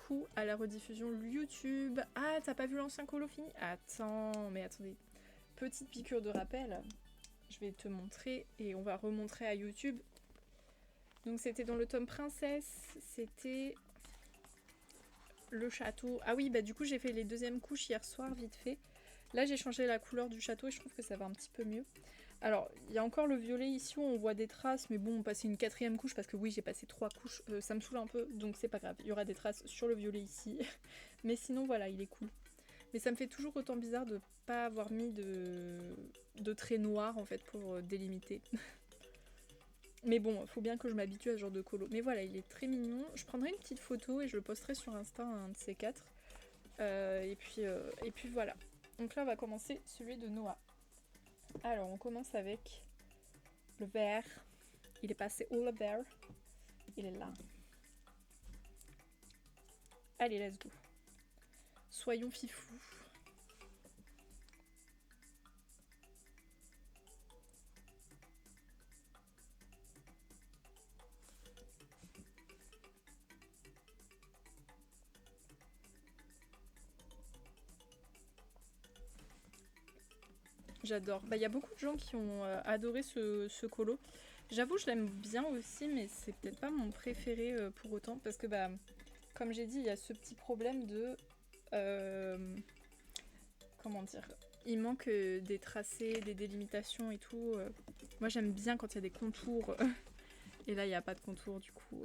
coup à la rediffusion YouTube. Ah, t'as pas vu l'ancien Colo fini? Attends, mais attendez. Petite piqûre de rappel. Je vais te montrer et on va remontrer à YouTube. Donc c'était dans le tome Princesse. C'était le château. Ah oui, bah du coup j'ai fait les deuxièmes couches hier soir, vite fait. Là j'ai changé la couleur du château et je trouve que ça va un petit peu mieux. Alors, il y a encore le violet ici où on voit des traces, mais bon, on passait une 4e couche parce que oui, j'ai passé 3 couches, ça me saoule un peu, donc c'est pas grave. Il y aura des traces sur le violet ici, mais sinon voilà, il est cool. Mais ça me fait toujours autant bizarre de pas avoir mis de traits noirs en fait pour délimiter. Mais bon, faut bien que je m'habitue à ce genre de colo. Mais voilà, il est très mignon. Je prendrai une petite photo et je le posterai sur Insta, un de ces 4. Et puis voilà. Donc là, on va commencer celui de Noah. Alors, on commence avec le vert. Il est passé où le vert? Il est là. Allez, let's go. Soyons fifous. J'adore. Bah, y a beaucoup de gens qui ont adoré ce colo. J'avoue, je l'aime bien aussi, mais c'est peut-être pas mon préféré pour autant. Parce que, bah, comme j'ai dit, il y a ce petit problème de... comment dire? Il manque des tracés, des délimitations et tout. Moi, j'aime bien quand il y a des contours. Et là, il n'y a pas de contours, du coup.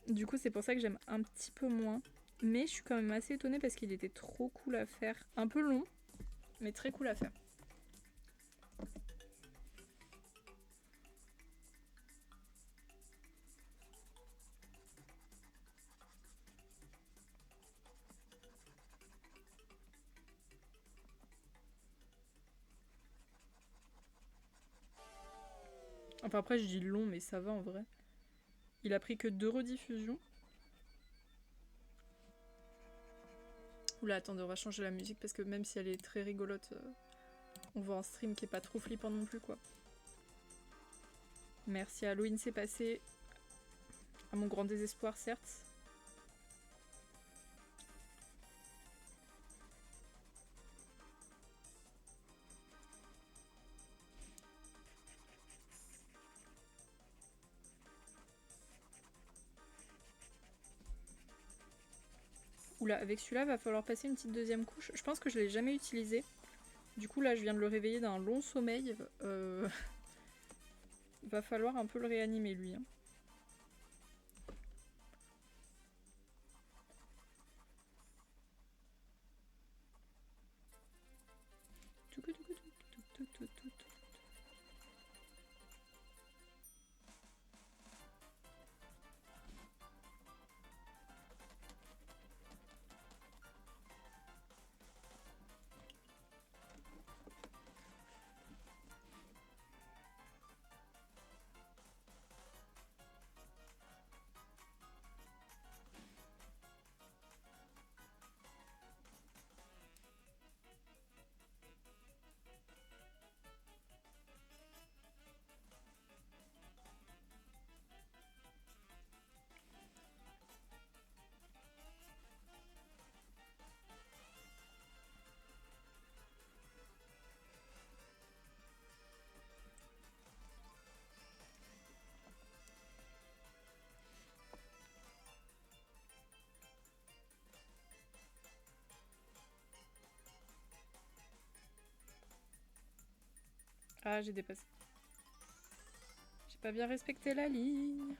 Du coup, c'est pour ça que j'aime un petit peu moins. Mais je suis quand même assez étonnée parce qu'il était trop cool à faire. Un peu long, mais très cool à faire. Enfin après je dis long mais ça va en vrai. Il a pris que 2 rediffusions. Oula attendez on va changer la musique parce que même si elle est très rigolote, on voit un stream qui est pas trop flippant non plus quoi. Merci Halloween c'est passé. À mon grand désespoir certes. Oula avec celui-là va falloir passer une petite deuxième couche. Je pense que je l'ai jamais utilisé. Du coup là je viens de le réveiller d'un long sommeil. Va falloir un peu le réanimer lui. Hein. Ah j'ai dépassé. J'ai pas bien respecté la ligne.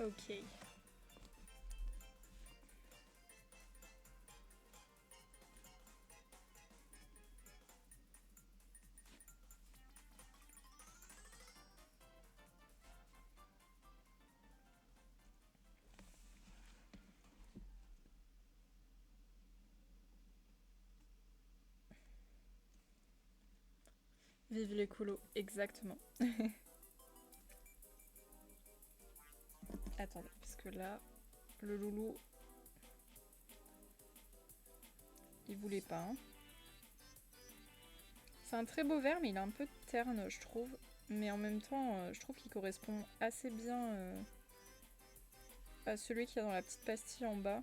Ok. Vive l'écolo, exactement. Attendez, parce que là, le loulou, il voulait pas. Hein. C'est un très beau vert, mais il est un peu terne, je trouve. Mais en même temps, je trouve qu'il correspond assez bien à celui qui est dans la petite pastille en bas.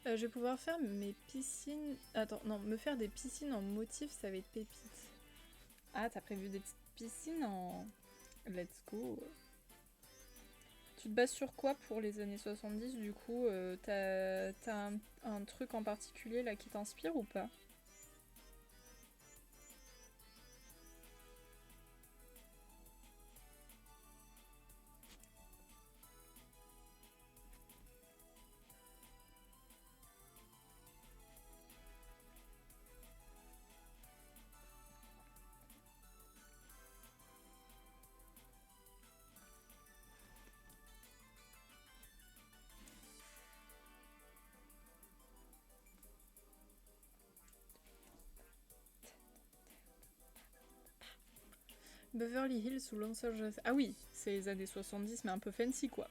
Je vais pouvoir faire mes piscines... Attends, non, me faire des piscines en motif, ça va être pépite. Ah, t'as prévu des petites piscines en... Let's go. Tu te bases sur quoi pour les années 70 du coup t'as un truc en particulier là qui t'inspire ou pas? Beverly Hills ou Los Angeles. Ah oui, c'est les années 70 mais un peu fancy quoi.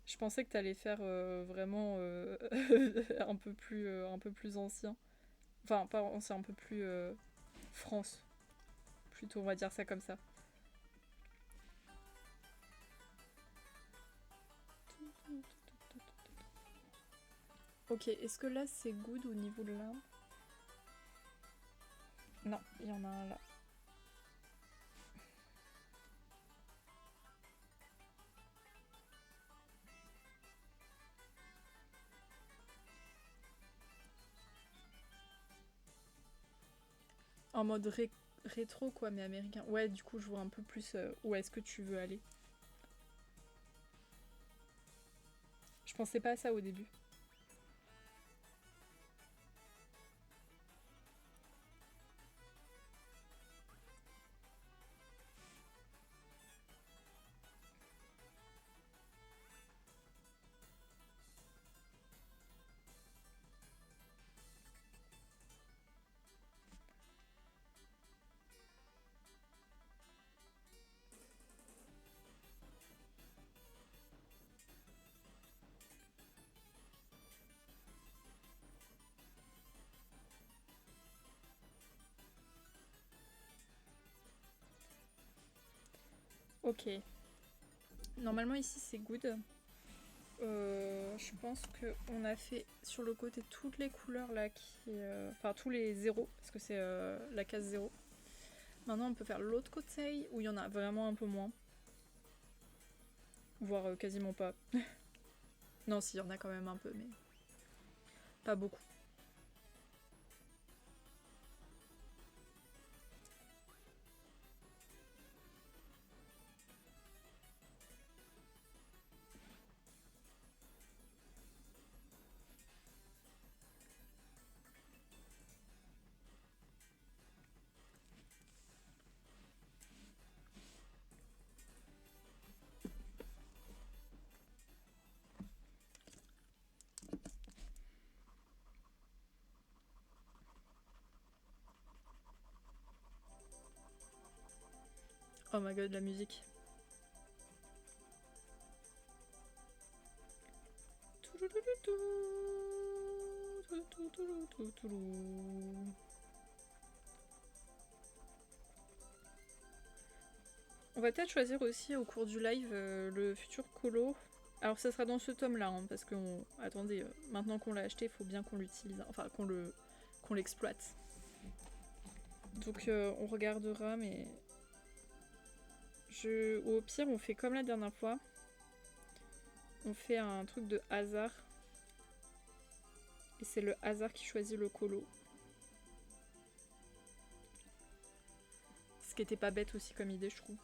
Je pensais que t'allais faire vraiment un peu plus ancien. Enfin, pas ancien, un peu plus France. Plutôt, on va dire ça comme ça. Ok, est-ce que là c'est good au niveau de l'arbre? Non, il y en a un là. En mode rétro quoi, mais américain. Ouais, du coup je vois un peu plus où est-ce que tu veux aller. Je pensais pas à ça au début. Ok. Normalement ici c'est good. Je pense qu'on a fait sur le côté toutes les couleurs là enfin tous les zéros parce que c'est la case 0. Maintenant on peut faire l'autre côté où il y en a vraiment un peu moins. Voire quasiment pas. Non si, il y en a quand même un peu mais pas beaucoup. Oh my god, la musique. On va peut-être choisir aussi au cours du live le futur colo. Alors ça sera dans ce tome là, hein, parce que attendez, maintenant qu'on l'a acheté, il faut bien qu'on l'utilise, enfin qu'on l'exploite. Donc on regardera, mais... Au pire, on fait comme la dernière fois. On fait un truc de hasard. Et c'est le hasard qui choisit le colo. Ce qui était pas bête aussi comme idée, je trouve.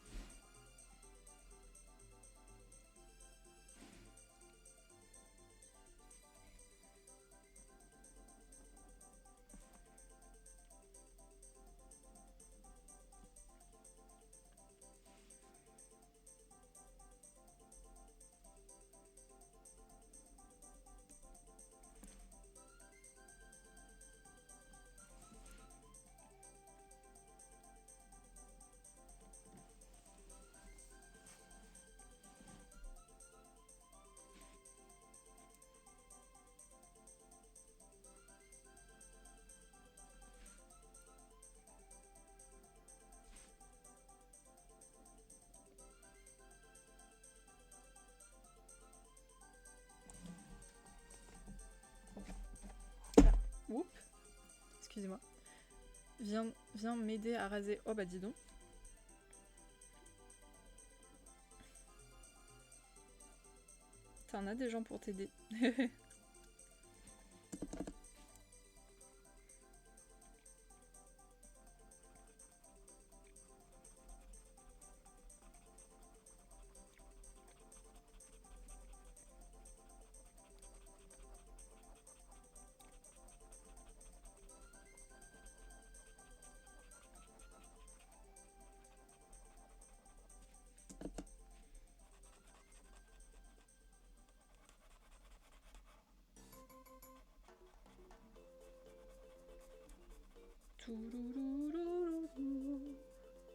Oups, excusez-moi. Viens m'aider à raser. Oh bah dis donc. T'en as des gens pour t'aider.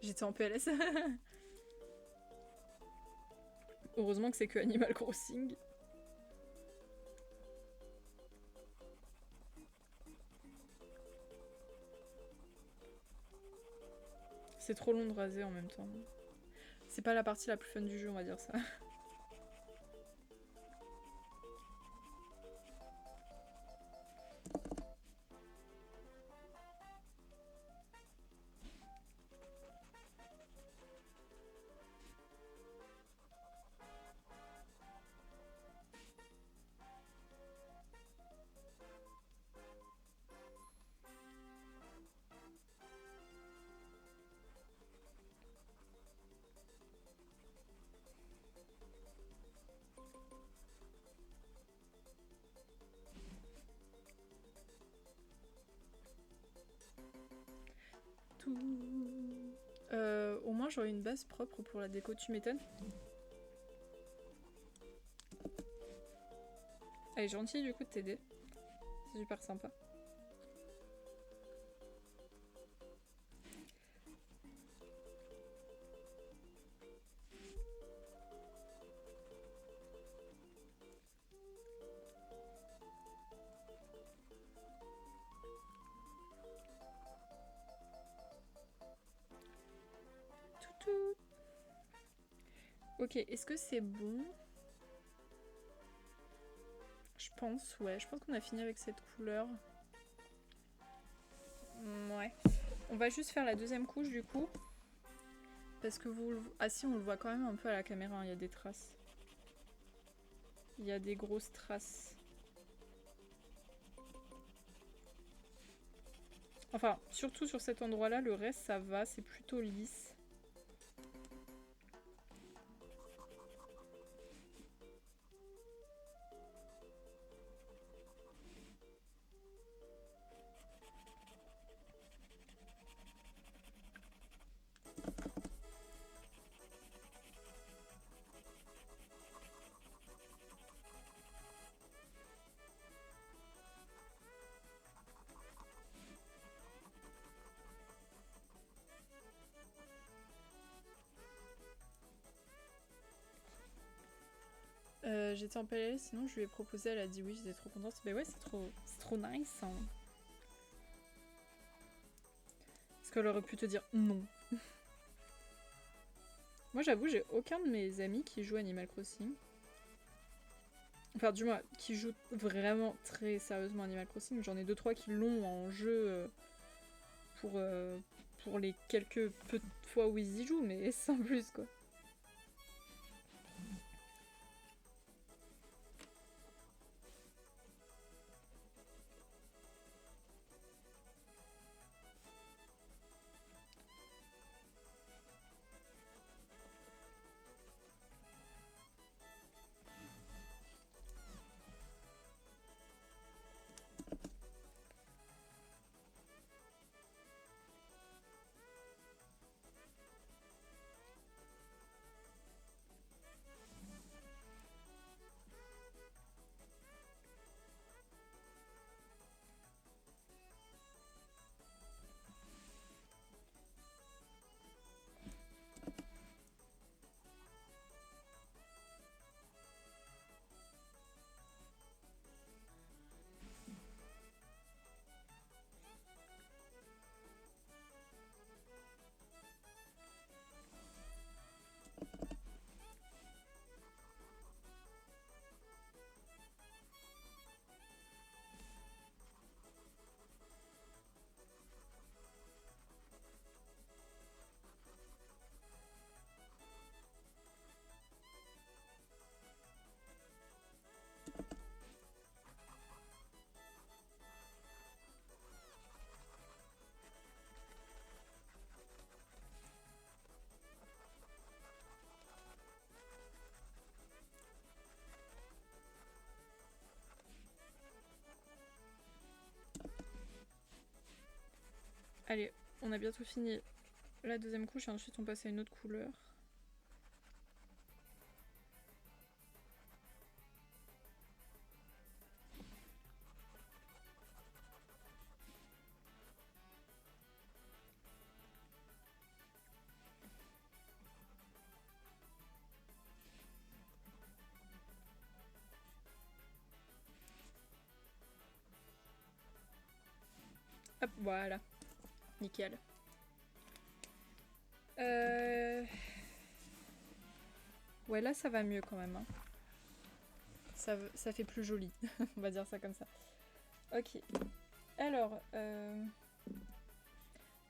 J'étais en PLS. Heureusement que c'est que Animal Crossing. C'est trop long de raser en même temps. C'est pas la partie la plus fun du jeu, on va dire ça. Au moins j'aurai une base propre pour la déco, tu m'étonnes. Elle est gentille du coup de t'aider. C'est super sympa. Ok, est-ce que c'est bon? Je pense, ouais. Je pense qu'on a fini avec cette couleur. Ouais. On va juste faire la deuxième couche du coup. Parce que vous... Ah si, on le voit quand même un peu à la caméra, hein. Il y a des traces. Il y a des grosses traces. Enfin, surtout sur cet endroit-là, le reste ça va, c'est plutôt lisse. J'étais en PLS, sinon je lui ai proposé, elle a dit oui, j'étais trop contente. Bah ouais, c'est trop nice. Hein. Parce qu'elle aurait pu te dire non. Moi j'avoue, j'ai aucun de mes amis qui joue Animal Crossing. Enfin du moins, qui jouent vraiment très sérieusement Animal Crossing. J'en ai 2-3 qui l'ont en jeu pour pour les quelques peu de fois où ils y jouent, mais sans plus quoi. Allez, on a bientôt fini la deuxième couche et ensuite on passe à une autre couleur. Hop, voilà. Nickel. Ouais, là ça va mieux quand même. Hein. Ça fait plus joli, on va dire ça comme ça. Ok. Alors,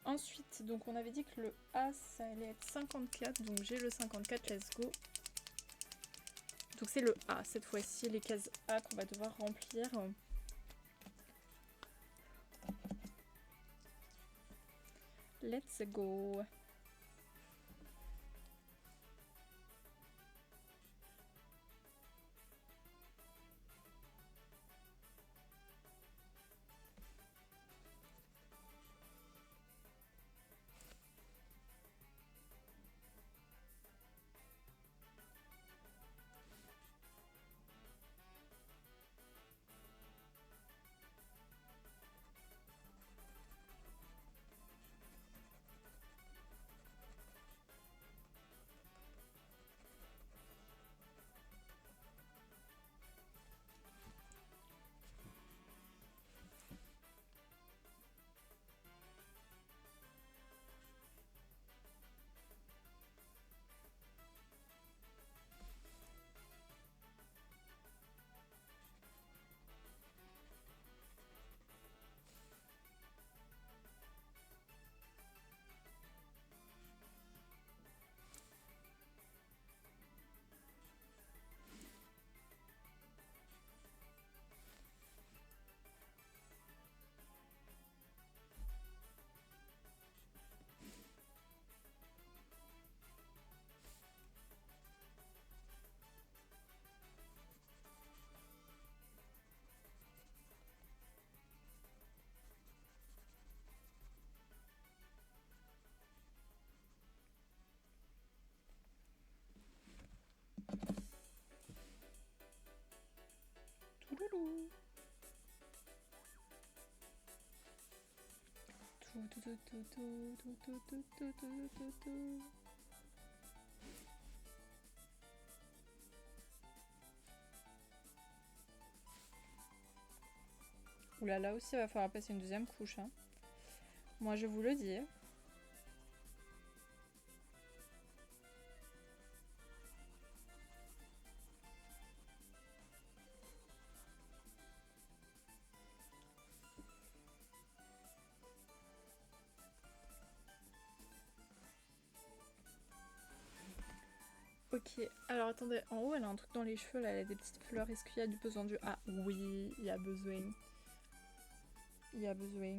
ensuite, donc on avait dit que le A ça allait être 54, donc j'ai le 54, let's go. Donc c'est le A cette fois-ci, les cases A qu'on va devoir remplir. Let's go. Touloulou. Oula, là aussi il va falloir passer une deuxième couche. Hein. Moi je vous le dis. Ok, alors attendez, en haut elle a un truc dans les cheveux là, elle a des petites fleurs, est-ce qu'il y a du besoin du... Ah oui, il y a besoin. Il y a besoin.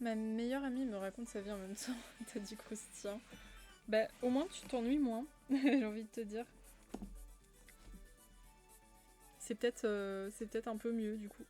Ma meilleure amie me raconte sa vie en même temps, t'as dit croustillant. Bah au moins tu t'ennuies moins, j'ai envie de te dire. C'est peut-être un peu mieux du coup.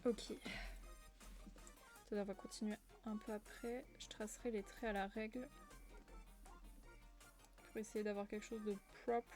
Ok. On va continuer un peu après. Je tracerai les traits à la règle. Pour essayer d'avoir quelque chose de propre.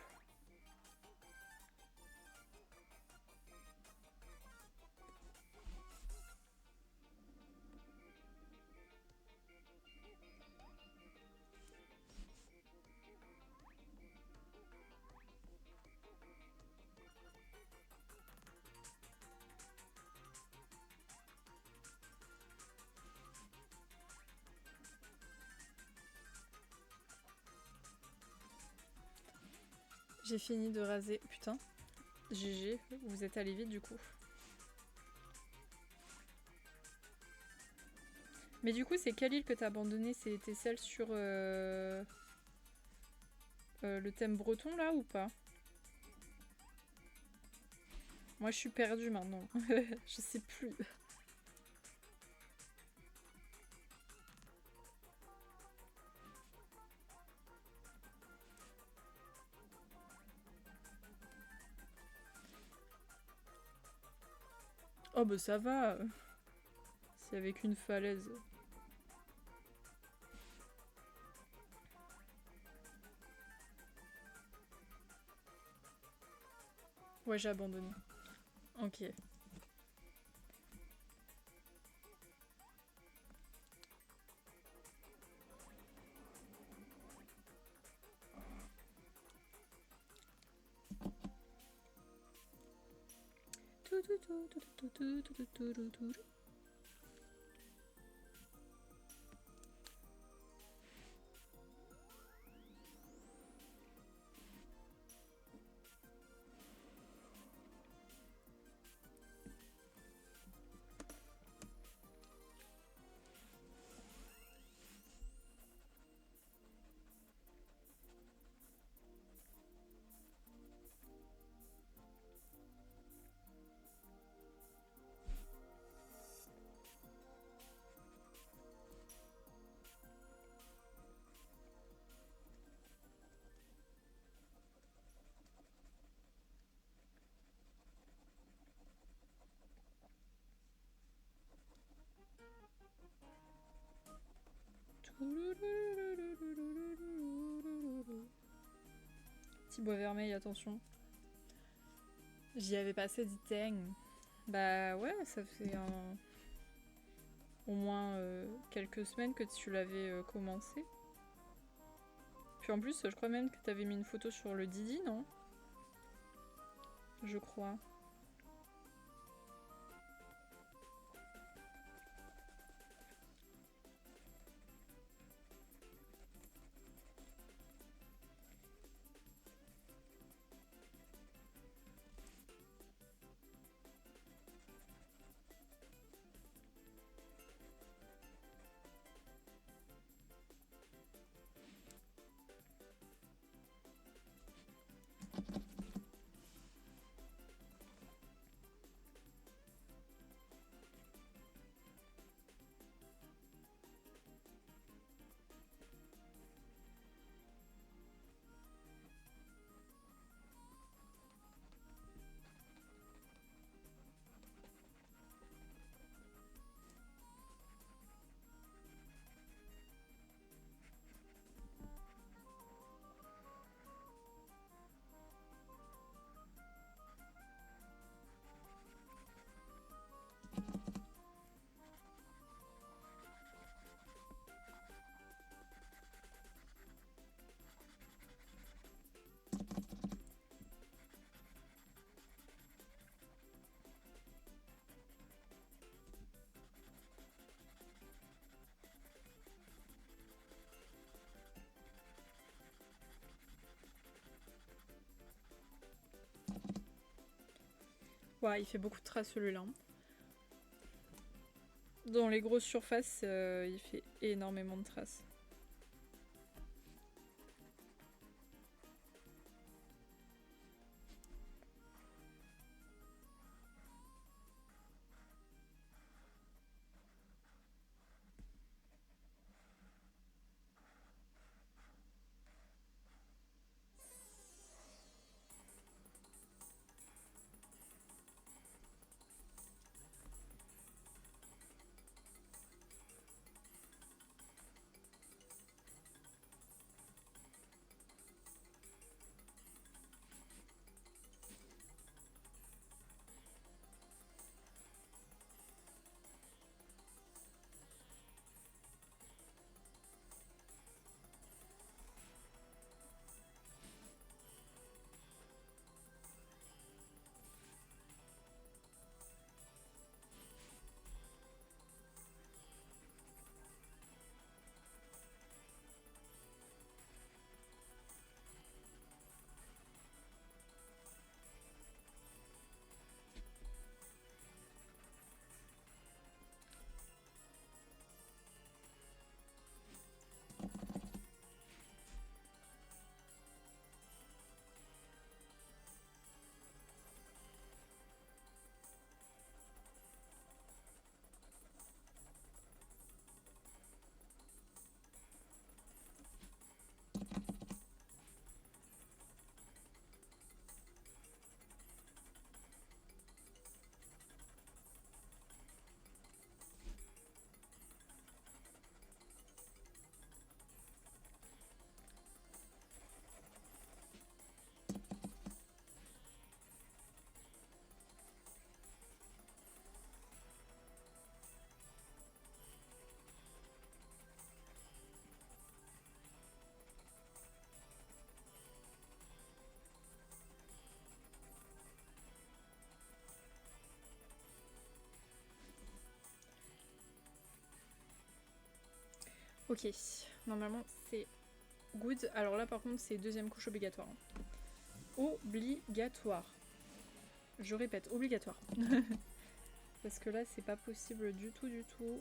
J'ai fini de raser. Putain. GG, vous êtes allé vite du coup. Mais du coup, c'est quelle île que t'as abandonné? C'était celle sur le thème breton là ou pas? Moi je suis perdue maintenant. Je sais plus. Oh bah ça va. C'est avec une falaise. Ouais, j'ai abandonné. Ok. Petit bois vermeil, attention. J'y avais passé du temps. Bah ouais, ça fait au moins quelques semaines que tu l'avais commencé. Puis en plus, je crois même que t'avais mis une photo sur le Didi, non? Je crois. Ouais, il fait beaucoup de traces celui-là. Dans les grosses surfaces, il fait énormément de traces. Ok, normalement c'est good. Alors là par contre c'est deuxième couche obligatoire. Obligatoire. Je répète, obligatoire. Parce que là c'est pas possible du tout du tout.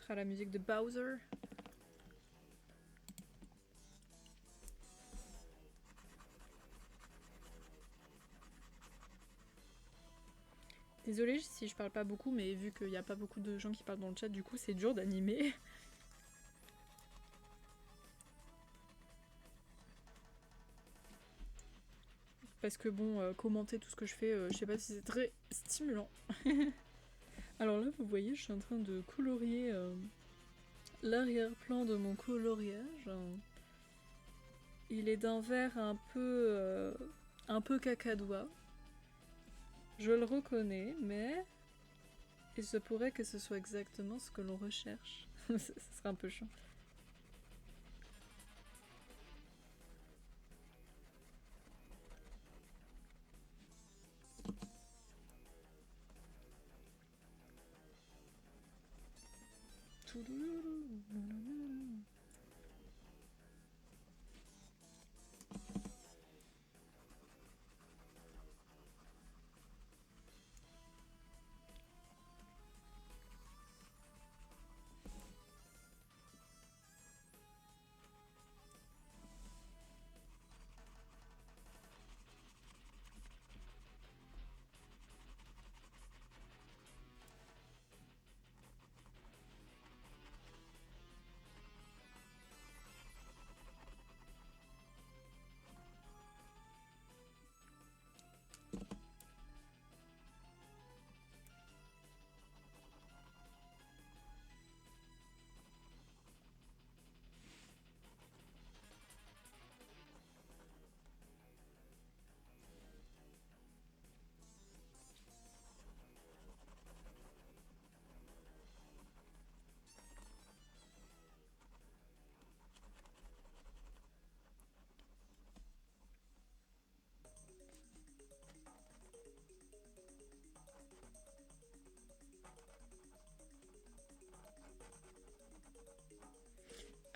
La musique de Bowser. Désolée si je parle pas beaucoup, mais vu qu'il n'y a pas beaucoup de gens qui parlent dans le chat, du coup c'est dur d'animer. Parce que bon, commenter tout ce que je fais, je sais pas si c'est très stimulant. Alors là, vous voyez, je suis en train de colorier l'arrière-plan de mon coloriage. Il est d'un vert un peu cacadois. Je le reconnais, mais il se pourrait que ce soit exactement ce que l'on recherche. Ce serait un peu chiant.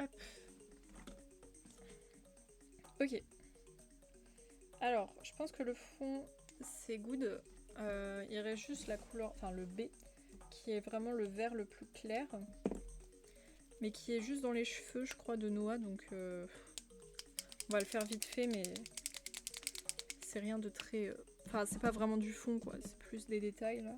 Hop. Ok. Alors, je pense que le fond, c'est good. Il reste juste la couleur, enfin le B, qui est vraiment le vert le plus clair. Mais qui est juste dans les cheveux, je crois, de Noah. Donc, on va le faire vite fait, mais c'est rien de très... Enfin, c'est pas vraiment du fond, quoi. C'est plus des détails, là.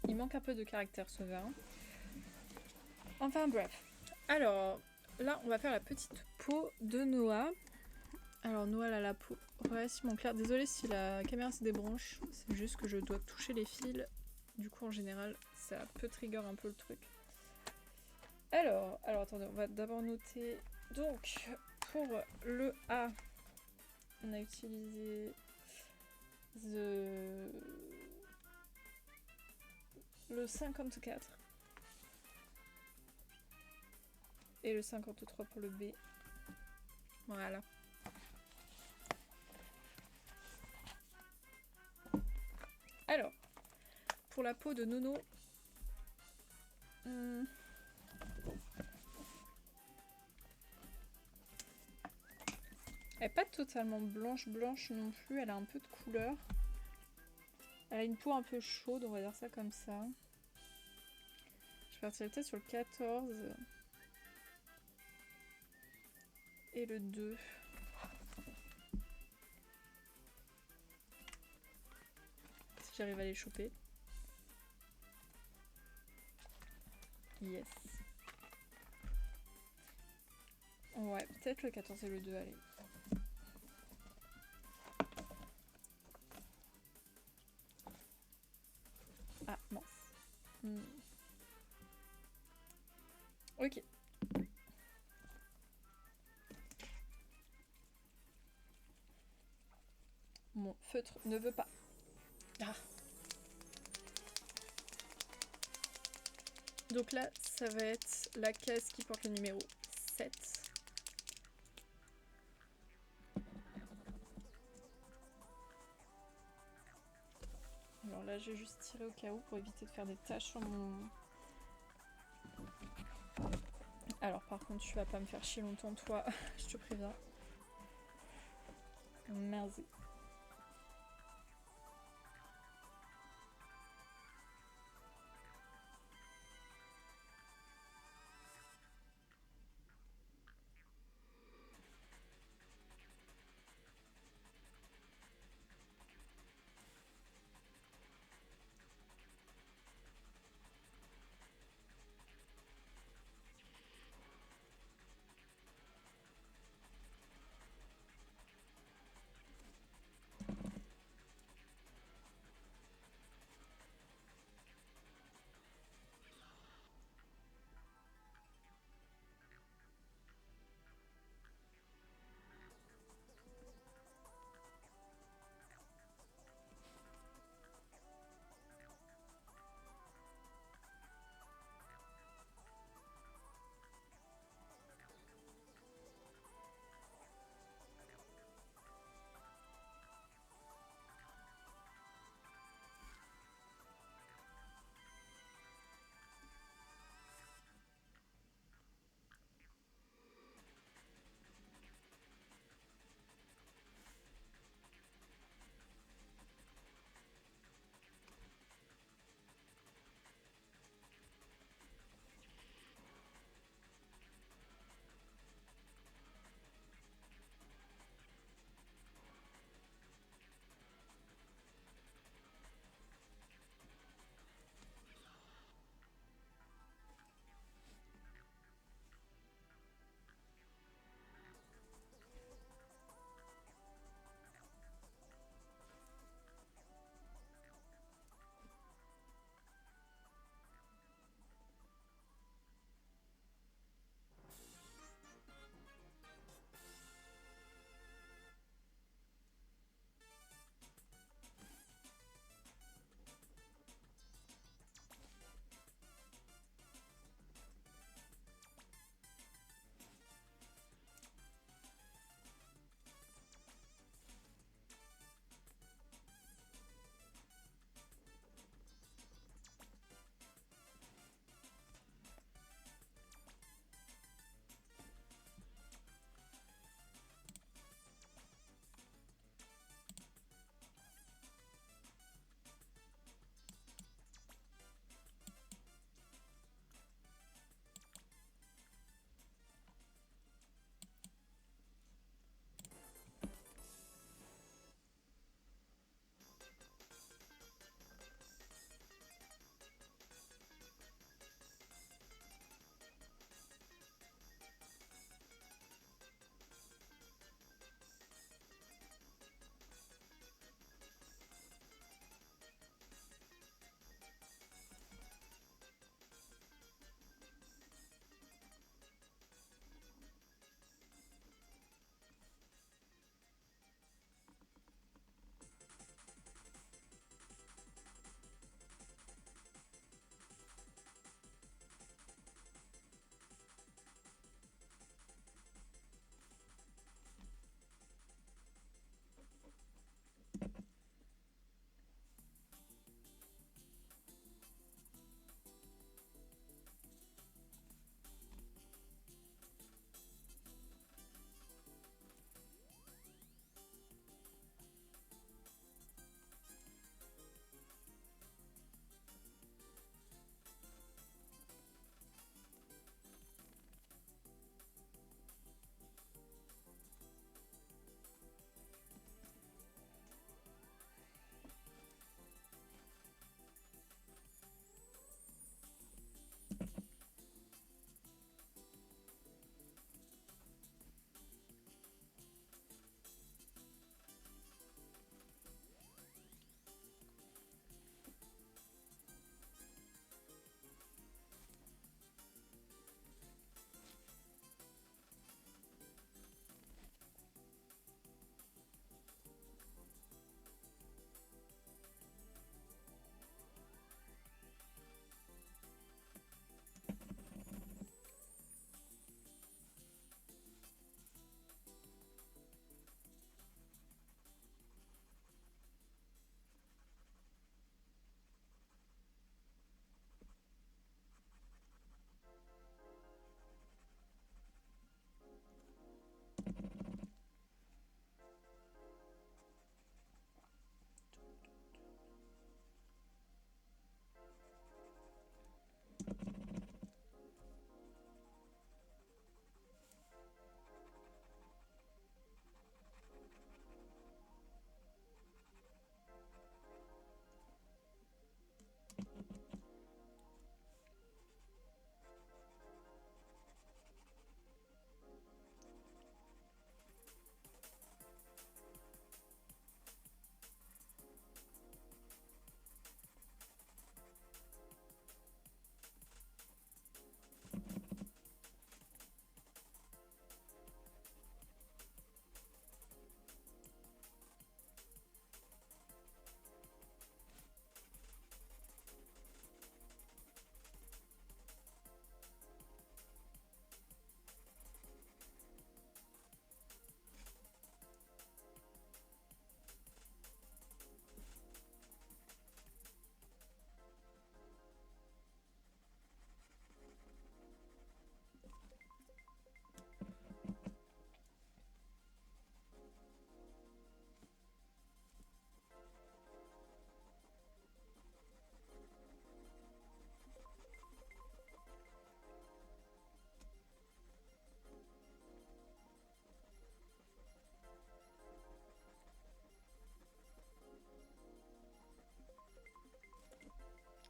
Il manque un peu de caractère, ce vin. Enfin, bref. Alors, là, on va faire la petite peau de Noah. Alors, Noah, elle a la peau relativement claire. Désolée si la caméra se débranche. C'est juste que je dois toucher les fils. Du coup, en général, ça peut trigger un peu le truc. Alors attendez, on va d'abord noter. Donc, pour le A, on a utilisé le 54 et le 53 pour le B. Voilà. Alors, pour la peau de Nono, elle n'est pas totalement blanche non plus, elle a un peu de couleur. Elle a une peau un peu chaude, on va dire ça comme ça. Je partirais peut-être sur le 14. et le 2. Si j'arrive à les choper. Yes. Ouais, peut-être le 14 et le 2, allez. Ah, mince. Ok. Mon feutre ne veut pas. Ah. Donc là, ça va être la case qui porte le numéro 7. Alors là, je vais juste tirer au cas où pour éviter de faire des taches sur mon... Alors par contre, tu vas pas me faire chier longtemps, toi, je te préviens. Merci.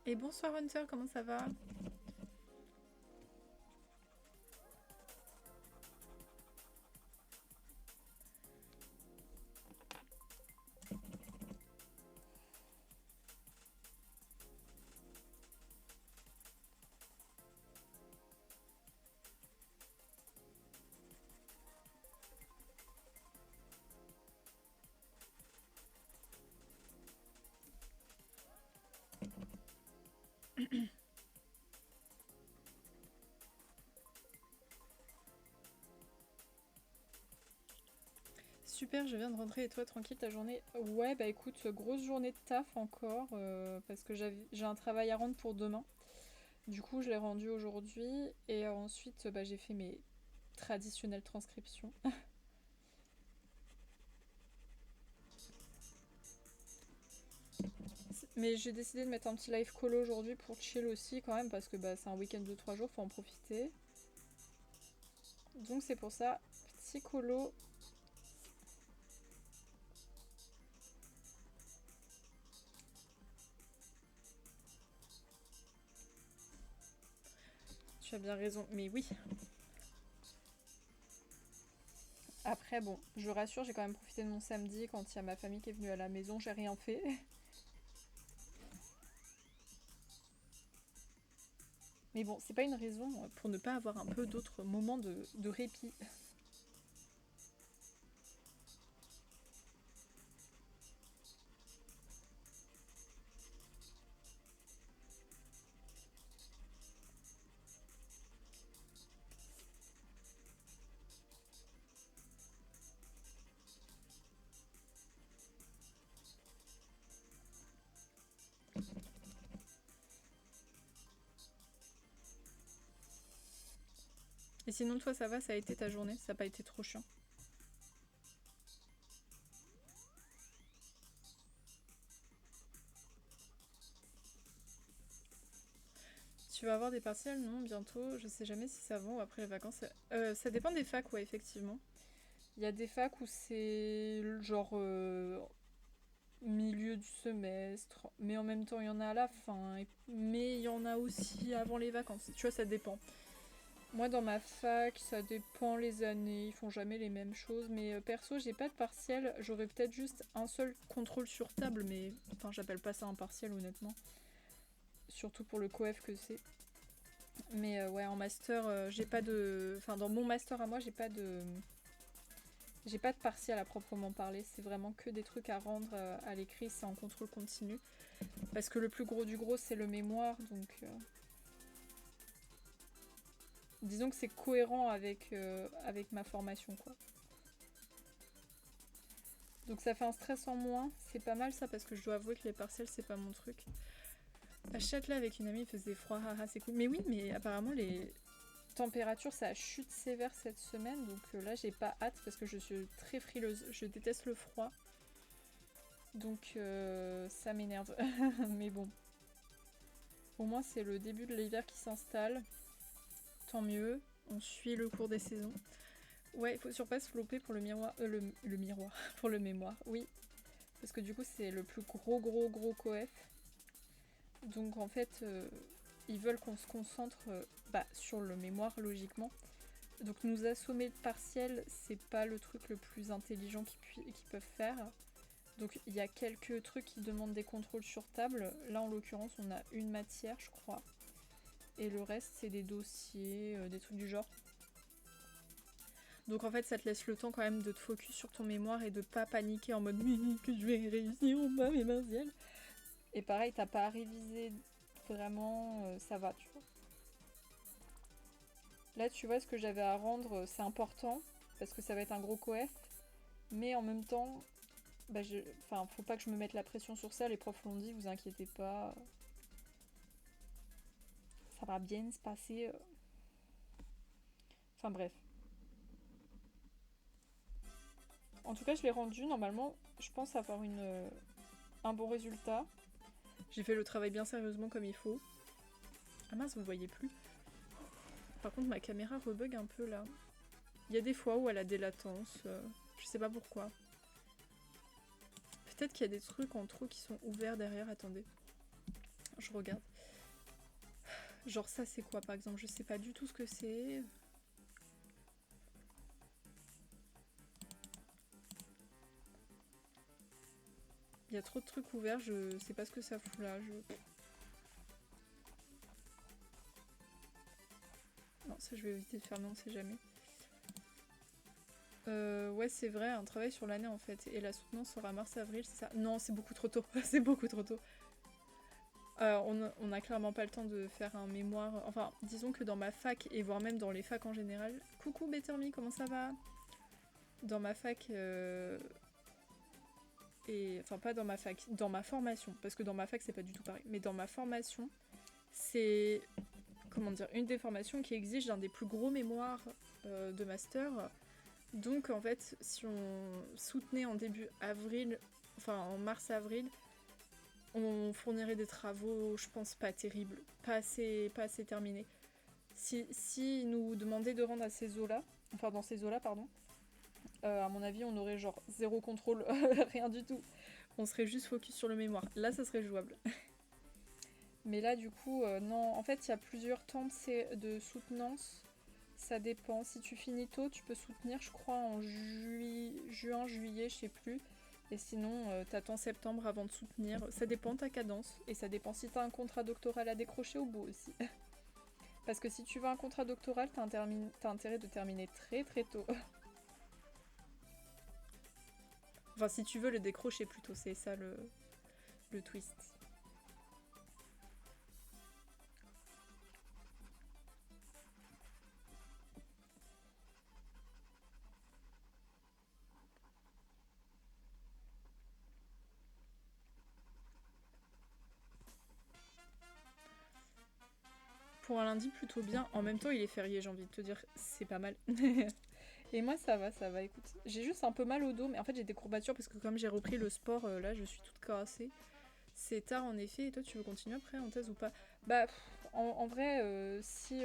Et bonsoir Hunter, comment ça va? Super, je viens de rentrer et toi tranquille ta journée? Ouais bah écoute, grosse journée de taf encore parce que j'ai un travail à rendre pour demain. Du coup je l'ai rendu aujourd'hui et ensuite bah, j'ai fait mes traditionnelles transcriptions. Mais j'ai décidé de mettre un petit live colo aujourd'hui pour chill aussi quand même parce que bah, c'est un week-end de 3 jours, faut en profiter. Donc c'est pour ça, petit colo. Tu as bien raison, mais oui. Après bon, je rassure, j'ai quand même profité de mon samedi quand il y a ma famille qui est venue à la maison, j'ai rien fait. Mais bon, c'est pas une raison pour ne pas avoir un peu d'autres moments de répit. Et sinon, toi, ça va, ça a été ta journée? Ça n'a pas été trop chiant? Tu vas avoir des partiels? Non, bientôt. Je sais jamais si c'est avant ou après les vacances. Ça dépend des facs, ouais, effectivement. Il y a des facs où c'est genre milieu du semestre, mais en même temps, il y en a à la fin. Mais il y en a aussi avant les vacances. Tu vois, ça dépend. Moi, dans ma fac, ça dépend les années, ils font jamais les mêmes choses. Mais perso, j'ai pas de partiel. J'aurais peut-être juste un seul contrôle sur table, mais enfin, j'appelle pas ça un partiel, honnêtement. Surtout pour le coef que c'est. Mais ouais, en master, j'ai pas de. Enfin, dans mon master à moi, j'ai pas de. J'ai pas de partiel à proprement parler. C'est vraiment que des trucs à rendre à l'écrit, c'est en contrôle continu. Parce que le plus gros du gros, c'est le mémoire, donc. Disons que c'est cohérent avec ma formation, quoi. Donc ça fait un stress en moins. C'est pas mal ça, parce que je dois avouer que les partiels, c'est pas mon truc. À Châtelet, avec une amie, il faisait froid, haha, c'est cool. Mais oui, mais apparemment, les températures, ça chute sévère cette semaine. Donc là, j'ai pas hâte, parce que je suis très frileuse. Je déteste le froid. Donc ça m'énerve. Mais bon. Au moins, c'est le début de l'hiver qui s'installe. Tant mieux. On suit le cours des saisons. Ouais, il faut sur pas se flopper pour le miroir. Le miroir. Pour le mémoire, oui. Parce que du coup, c'est le plus gros coef. Donc en fait, ils veulent qu'on se concentre sur le mémoire, logiquement. Donc nous assommer de partiels, c'est pas le truc le plus intelligent qu'ils peuvent faire. Donc il y a quelques trucs qui demandent des contrôles sur table. Là, en l'occurrence, on a une matière, je crois. Et le reste, c'est des dossiers, des trucs du genre. Donc en fait, ça te laisse le temps quand même de te focus sur ton mémoire et de pas paniquer en mode que je vais réussir ou pas mes partiels. Et pareil, t'as pas à réviser vraiment, ça va, tu vois. Là, tu vois, ce que j'avais à rendre, c'est important, parce que ça va être un gros coef. Mais en même temps, faut pas que je me mette la pression sur ça. Les profs l'ont dit, vous inquiétez pas. Ça va bien se passer. Enfin bref. En tout cas, je l'ai rendu. Normalement, je pense avoir un bon résultat. J'ai fait le travail bien sérieusement comme il faut. Ah mince, vous voyez plus. Par contre, ma caméra rebug un peu là. Il y a des fois où elle a des latences. Je sais pas pourquoi. Peut-être qu'il y a des trucs en trop qui sont ouverts derrière. Attendez. Je regarde. Genre ça c'est quoi par exemple? Je sais pas du tout ce que c'est. Il y a trop de trucs ouverts, je sais pas ce que ça fout là. Non, ça je vais éviter de faire, mais on sait jamais. Ouais, c'est vrai, un travail sur l'année en fait. Et la soutenance sera mars-avril, c'est ça? Non, c'est beaucoup trop tôt. C'est beaucoup trop tôt. On a clairement pas le temps de faire un mémoire. Enfin, disons que dans ma fac, et voire même dans les facs en général. Coucou Betterme, comment ça va? Dans ma fac. Enfin, pas dans ma fac, dans ma formation. Parce que dans ma fac, c'est pas du tout pareil. Mais dans ma formation, c'est. Comment dire? Une des formations qui exige un des plus gros mémoires de master. Donc en fait, si on soutenait en début avril, enfin en mars-avril, on fournirait des travaux, je pense, pas terribles, pas assez terminés. Si nous demandaient de rendre à ces eaux-là, enfin dans ces eaux-là, pardon, à mon avis, on aurait genre zéro contrôle, rien du tout. On serait juste focus sur le mémoire. Là, ça serait jouable. Mais là, du coup, non. En fait, il y a plusieurs temps de soutenance. Ça dépend. Si tu finis tôt, tu peux soutenir, je crois, en juin, juillet, je sais plus. Et sinon, t'attends septembre avant de soutenir. Ça dépend de ta cadence. Et ça dépend si t'as un contrat doctoral à décrocher au bout aussi. Parce que si tu veux un contrat doctoral, t'as intérêt de terminer très très tôt. Enfin, si tu veux le décrocher plutôt, c'est ça le twist. Pour un lundi, plutôt bien. En même temps, il est férié, j'ai envie de te dire. C'est pas mal. Et moi, ça va, écoute. J'ai juste un peu mal au dos, mais en fait, j'ai des courbatures parce que comme j'ai repris le sport, là, je suis toute cassée. C'est tard, en effet. Et toi, tu veux continuer après en thèse ou pas? Bah, en vrai, si...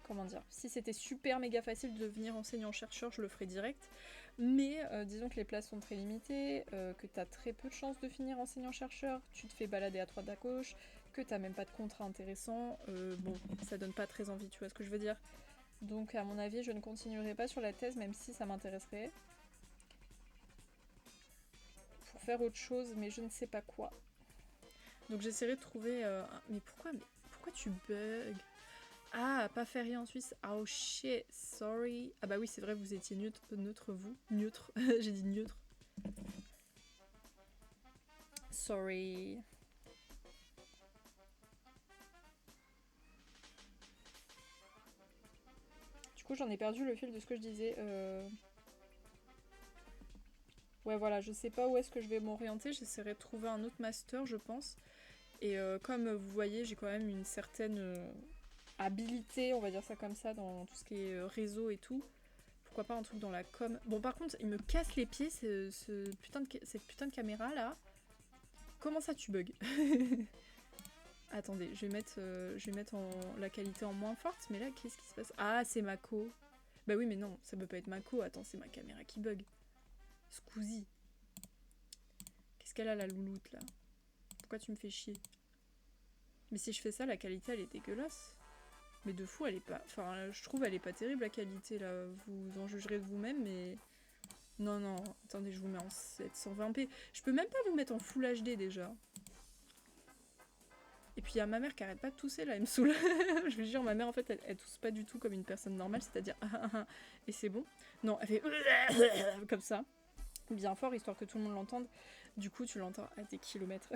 comment dire? Si c'était super méga facile de devenir enseignant-chercheur, je le ferais direct. Mais disons que les places sont très limitées, que t'as très peu de chances de finir enseignant-chercheur, tu te fais balader à droite à gauche, que t'as même pas de contrat intéressant, bon, ça donne pas très envie, tu vois ce que je veux dire? Donc à mon avis, je ne continuerai pas sur la thèse, même si ça m'intéresserait. Pour faire autre chose, mais je ne sais pas quoi. Donc j'essaierai de trouver... Mais pourquoi tu bugs? Ah, pas férié en Suisse. Oh shit, sorry. Ah bah oui, c'est vrai, vous étiez neutre vous. Neutre, j'ai dit neutre. Sorry. Du coup, j'en ai perdu le fil de ce que je disais. Ouais, voilà, je sais pas où est-ce que je vais m'orienter. J'essaierai de trouver un autre master, je pense. Et comme vous voyez, j'ai quand même une certaine habilité, on va dire ça comme ça, dans tout ce qui est réseau et tout. Pourquoi pas un truc dans la com. Bon, par contre, il me casse les pieds, cette putain de caméra là. Comment ça, tu bugs? Attendez, je vais mettre la qualité en moins forte, mais là, qu'est-ce qui se passe? Ah, c'est Mako. Bah oui, mais non, ça peut pas être Mako. Attends, c'est ma caméra qui bug. Scusi. Qu'est-ce qu'elle a, la louloute, là? Pourquoi tu me fais chier? Mais si je fais ça, la qualité, elle est dégueulasse. Mais de fou, elle est pas... Enfin, je trouve elle est pas terrible, la qualité, là. Vous en jugerez de vous-même, mais... Non, non, attendez, je vous mets en 720p. Je peux même pas vous mettre en Full HD, déjà. Et puis il y a ma mère qui arrête pas de tousser là, elle me saoule. Je vous jure, ma mère en fait elle tousse pas du tout comme une personne normale, c'est-à-dire et c'est bon. Non, elle fait comme ça, bien fort, histoire que tout le monde l'entende. Du coup, tu l'entends à des kilomètres.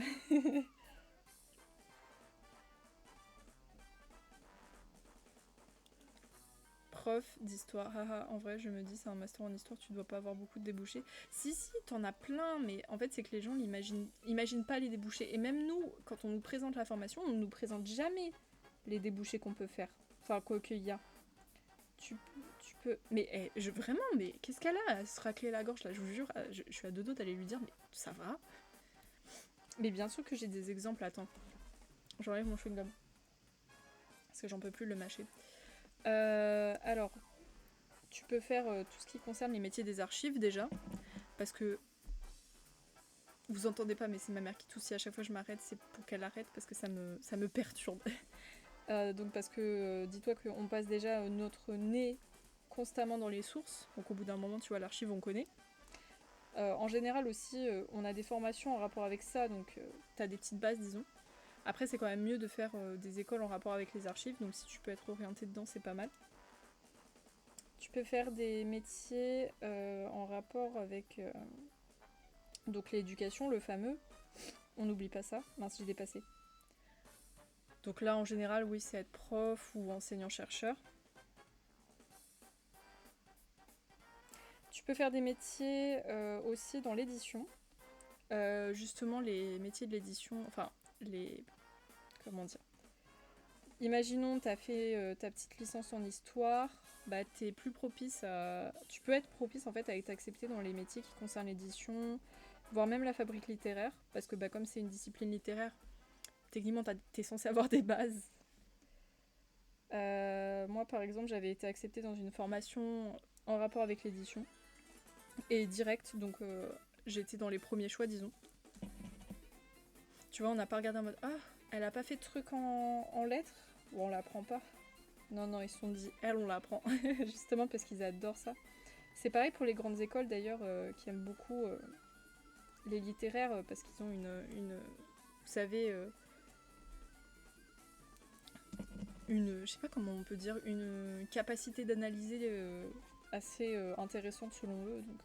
Prof d'histoire, haha, en vrai, je me dis, c'est un master en histoire, tu dois pas avoir beaucoup de débouchés. Si, si, t'en as plein, mais en fait, c'est que les gens imaginent pas les débouchés. Et même nous, quand on nous présente la formation, on nous présente jamais les débouchés qu'on peut faire. Enfin, quoi qu'il y a. Tu peux. Mais vraiment, mais qu'est-ce qu'elle a à se racler la gorge là? Je vous jure, je suis à deux doigts d'aller lui dire, mais ça va? Mais bien sûr que j'ai des exemples, attends. J'enlève mon chewing-gum. Parce que j'en peux plus le mâcher. Alors, tu peux faire tout ce qui concerne les métiers des archives déjà. Parce que Vous entendez pas, mais c'est ma mère qui tousse. Si à chaque fois je m'arrête, c'est pour qu'elle arrête parce que ça me perturbe. Donc parce que dis-toi qu'on passe déjà notre nez constamment dans les sources. Donc au bout d'un moment, tu vois, l'archive, on connaît. En général aussi, on a des formations en rapport avec ça, donc t'as des petites bases, disons. Après, c'est quand même mieux de faire des écoles en rapport avec les archives, donc si tu peux être orienté dedans, c'est pas mal. Tu peux faire des métiers en rapport avec donc l'éducation, le fameux. On n'oublie pas ça. Mince, j'ai dépassé. Donc là, en général, oui, c'est être prof ou enseignant-chercheur. Tu peux faire des métiers aussi dans l'édition. Justement, les métiers de l'édition, enfin, les... Comment dire? Imaginons, tu as fait ta petite licence en histoire, bah t'es plus propice à... Tu peux être propice en fait à être accepté dans les métiers qui concernent l'édition, voire même la fabrique littéraire, parce que bah, comme c'est une discipline littéraire, techniquement t'es censé avoir des bases. Moi par exemple j'avais été acceptée dans une formation en rapport avec l'édition, et direct, donc j'étais dans les premiers choix disons. Tu vois, on n'a pas regardé en mode « Ah, elle a pas fait de truc en lettres ?» ou « On l'apprend pas ?» Non, non, ils se sont dit « Elle, on l'apprend !» Justement parce qu'ils adorent ça. C'est pareil pour les grandes écoles d'ailleurs, qui aiment beaucoup les littéraires, parce qu'ils ont vous savez, je sais pas comment on peut dire, une capacité d'analyser assez intéressante selon eux. Donc.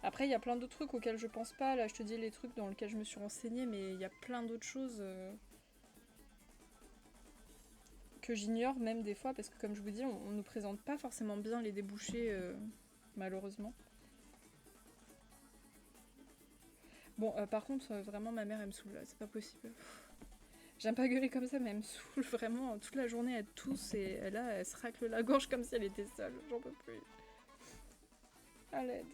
Après, il y a plein d'autres trucs auxquels je pense pas. Là, je te dis les trucs dans lesquels je me suis renseignée, mais il y a plein d'autres choses que j'ignore même des fois, parce que comme je vous dis, on nous présente pas forcément bien les débouchés, malheureusement. Bon, par contre, vraiment, ma mère, elle me saoule, là, c'est pas possible. J'aime pas gueuler comme ça, mais elle me saoule vraiment. Toute la journée, elle tousse et là, elle se racle la gorge comme si elle était seule. J'en peux plus. À l'aide.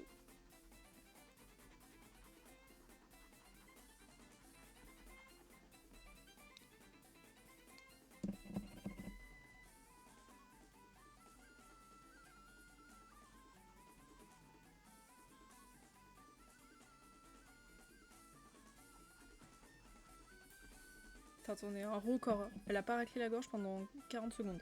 T'as tourné un rond corps. Elle a pas raclé la gorge pendant 40 secondes.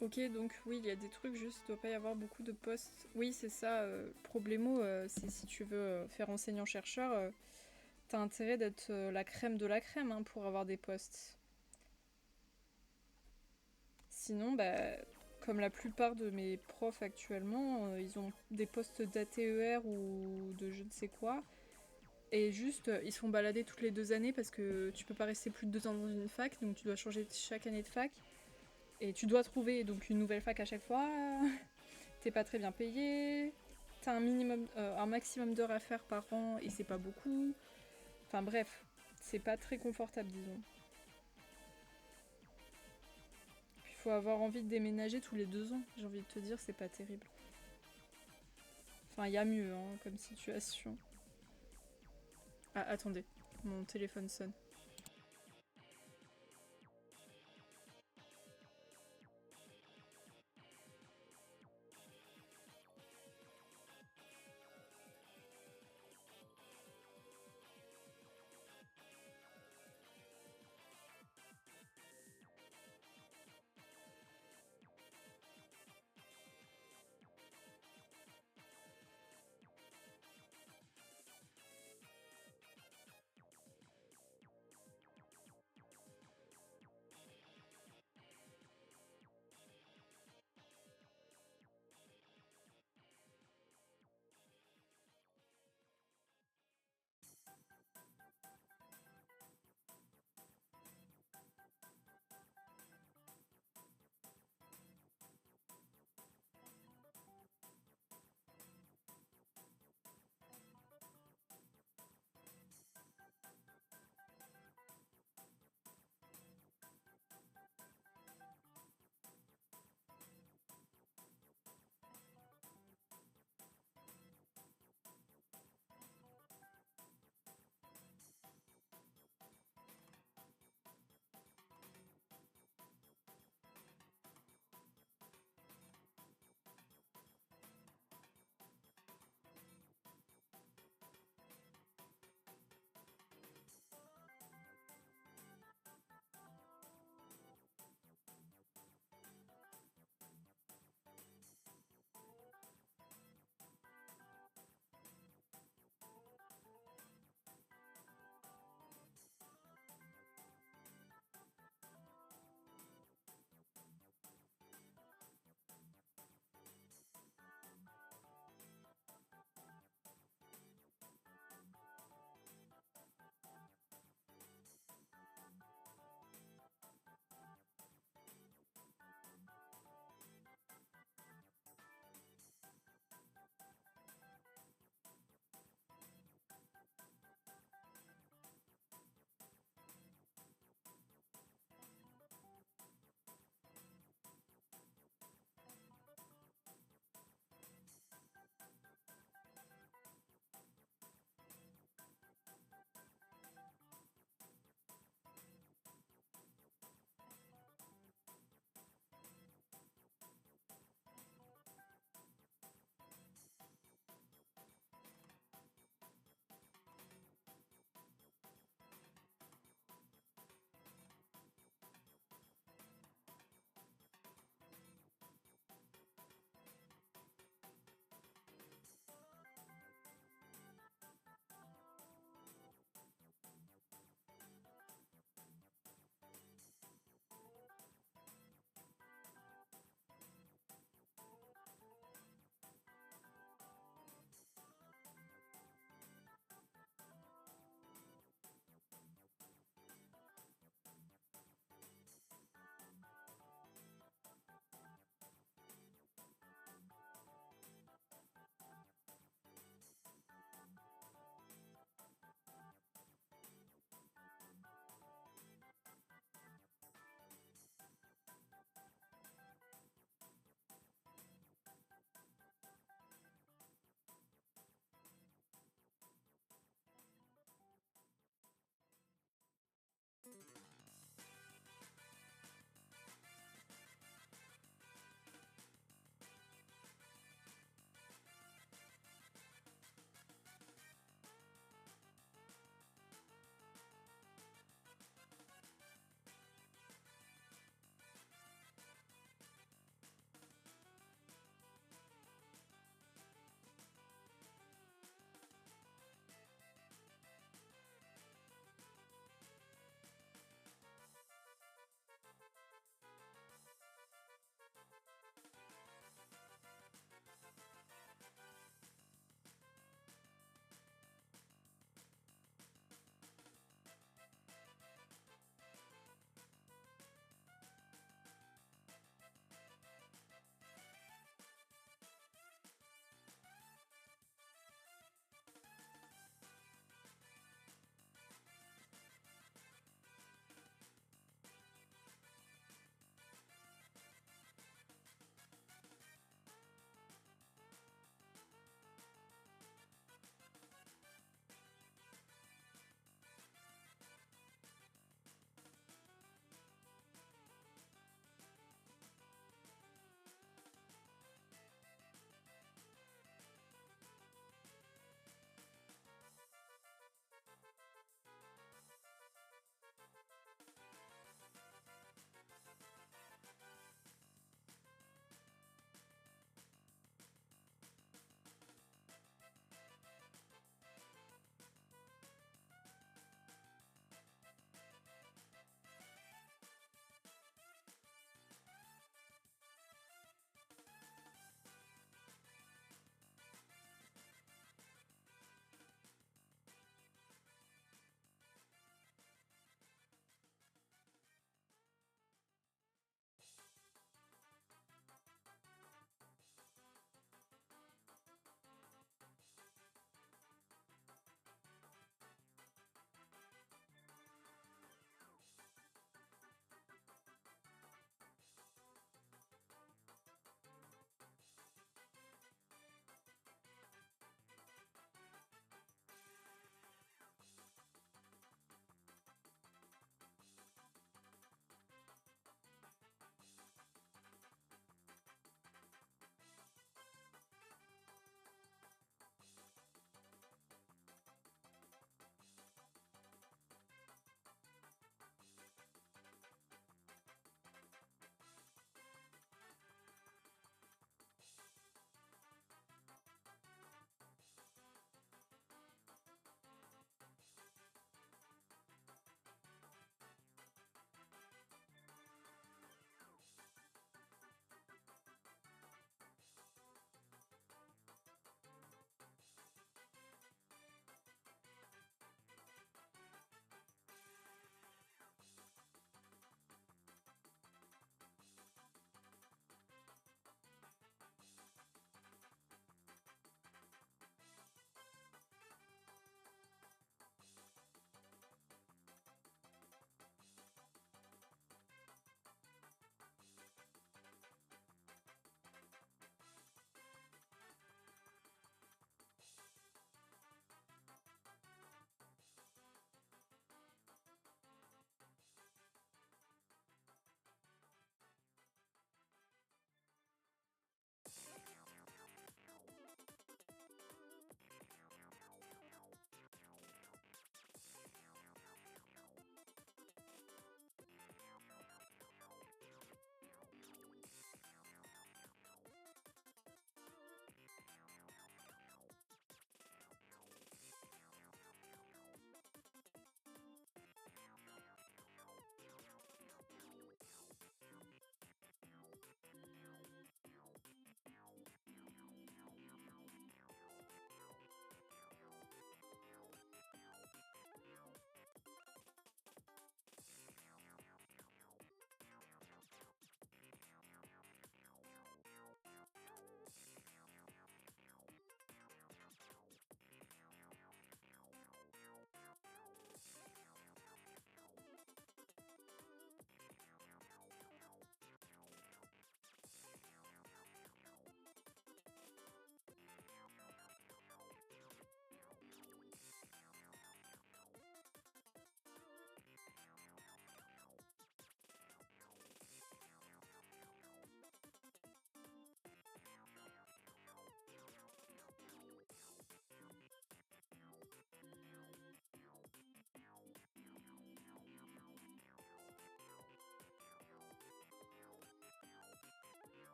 Ok, donc oui, il y a des trucs, juste, il doit pas y avoir beaucoup de postes. Oui, c'est ça, problémo, c'est si tu veux faire enseignant-chercheur, t'as intérêt d'être la crème de la crème hein, pour avoir des postes. Sinon, bah, comme la plupart de mes profs actuellement, ils ont des postes d'ATER ou de je ne sais quoi. Et juste, ils se font balader toutes les 2 années parce que tu peux pas rester plus de 2 ans dans une fac, donc tu dois changer chaque année de fac. Et tu dois trouver donc une nouvelle fac à chaque fois. T'es pas très bien payé. T'as un maximum d'heures à faire par an et c'est pas beaucoup. Enfin bref, c'est pas très confortable disons. Il faut avoir envie de déménager tous les 2 ans. J'ai envie de te dire, c'est pas terrible. Enfin, il y a mieux hein, comme situation. Ah, attendez, mon téléphone sonne.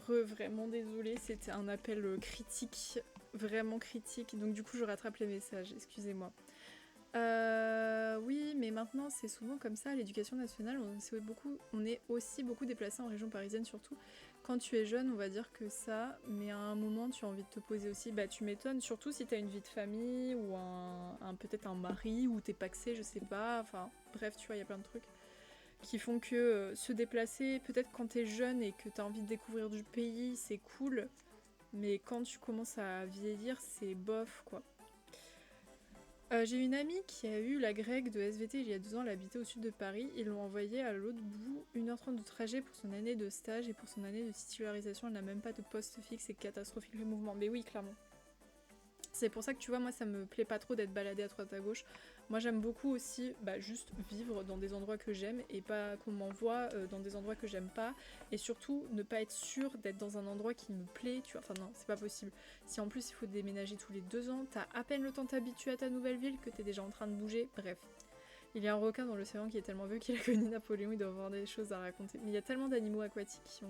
Vraiment désolée, c'était un appel critique, vraiment critique, donc du coup je rattrape les messages, excusez-moi. Oui, mais maintenant c'est souvent comme ça, l'éducation nationale, on est aussi beaucoup déplacé en région parisienne surtout. Quand tu es jeune, on va dire que ça, mais à un moment tu as envie de te poser aussi, bah tu m'étonnes, surtout si t'as une vie de famille ou peut-être un mari ou t'es paxé, je sais pas, enfin bref, tu vois, il y a plein de trucs qui font que se déplacer, peut-être quand t'es jeune et que t'as envie de découvrir du pays, c'est cool, mais quand tu commences à vieillir, c'est bof quoi. J'ai une amie qui a eu la grecque de SVT il y a 2 ans, elle habitait au sud de Paris, ils l'ont envoyée à l'autre bout, 1h30 de trajet pour son année de stage et pour son année de titularisation, elle n'a même pas de poste fixe, c'est catastrophique le mouvement, mais oui clairement. C'est pour ça que tu vois, moi ça me plaît pas trop d'être baladée à droite à gauche. Moi j'aime beaucoup aussi juste vivre dans des endroits que j'aime et pas qu'on m'envoie dans des endroits que j'aime pas. Et surtout ne pas être sûre d'être dans un endroit qui me plaît, tu vois. Enfin non, c'est pas possible. Si en plus il faut déménager tous les 2 ans, t'as à peine le temps de t'habituer à ta nouvelle ville que t'es déjà en train de bouger. Bref. Il y a un requin dans l'océan qui est tellement vieux qu'il a connu Napoléon, il doit avoir des choses à raconter. Mais il y a tellement d'animaux aquatiques qui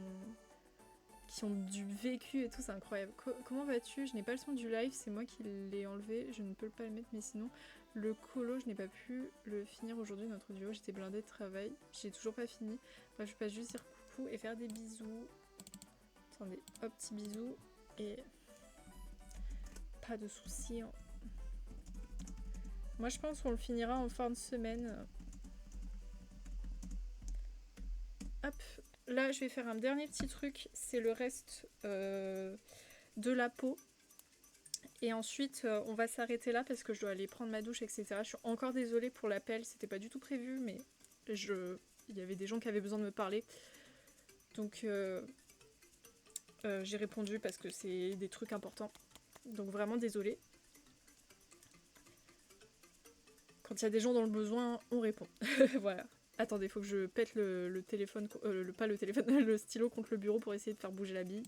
ont du vécu et tout, c'est incroyable. Comment vas-tu? Je n'ai pas le son du live, c'est moi qui l'ai enlevé, je ne peux pas le mettre, mais sinon, le colo, je n'ai pas pu le finir aujourd'hui, notre duo, j'étais blindée de travail, j'ai toujours pas fini. Bref, je passe juste dire coucou et faire des bisous. Attendez, hop, petit bisou, et pas de soucis. Hein. Moi, je pense qu'on le finira en fin de semaine. Hop, là, je vais faire un dernier petit truc, c'est le reste de la peau. Et ensuite, on va s'arrêter là parce que je dois aller prendre ma douche, etc. Je suis encore désolée pour l'appel, c'était pas du tout prévu, mais il y avait des gens qui avaient besoin de me parler. Donc, j'ai répondu parce que c'est des trucs importants. Donc, vraiment désolée. Quand il y a des gens dans le besoin, on répond. Voilà. Attendez, faut que je pète le téléphone, pas le téléphone, le stylo contre le bureau pour essayer de faire bouger la bille.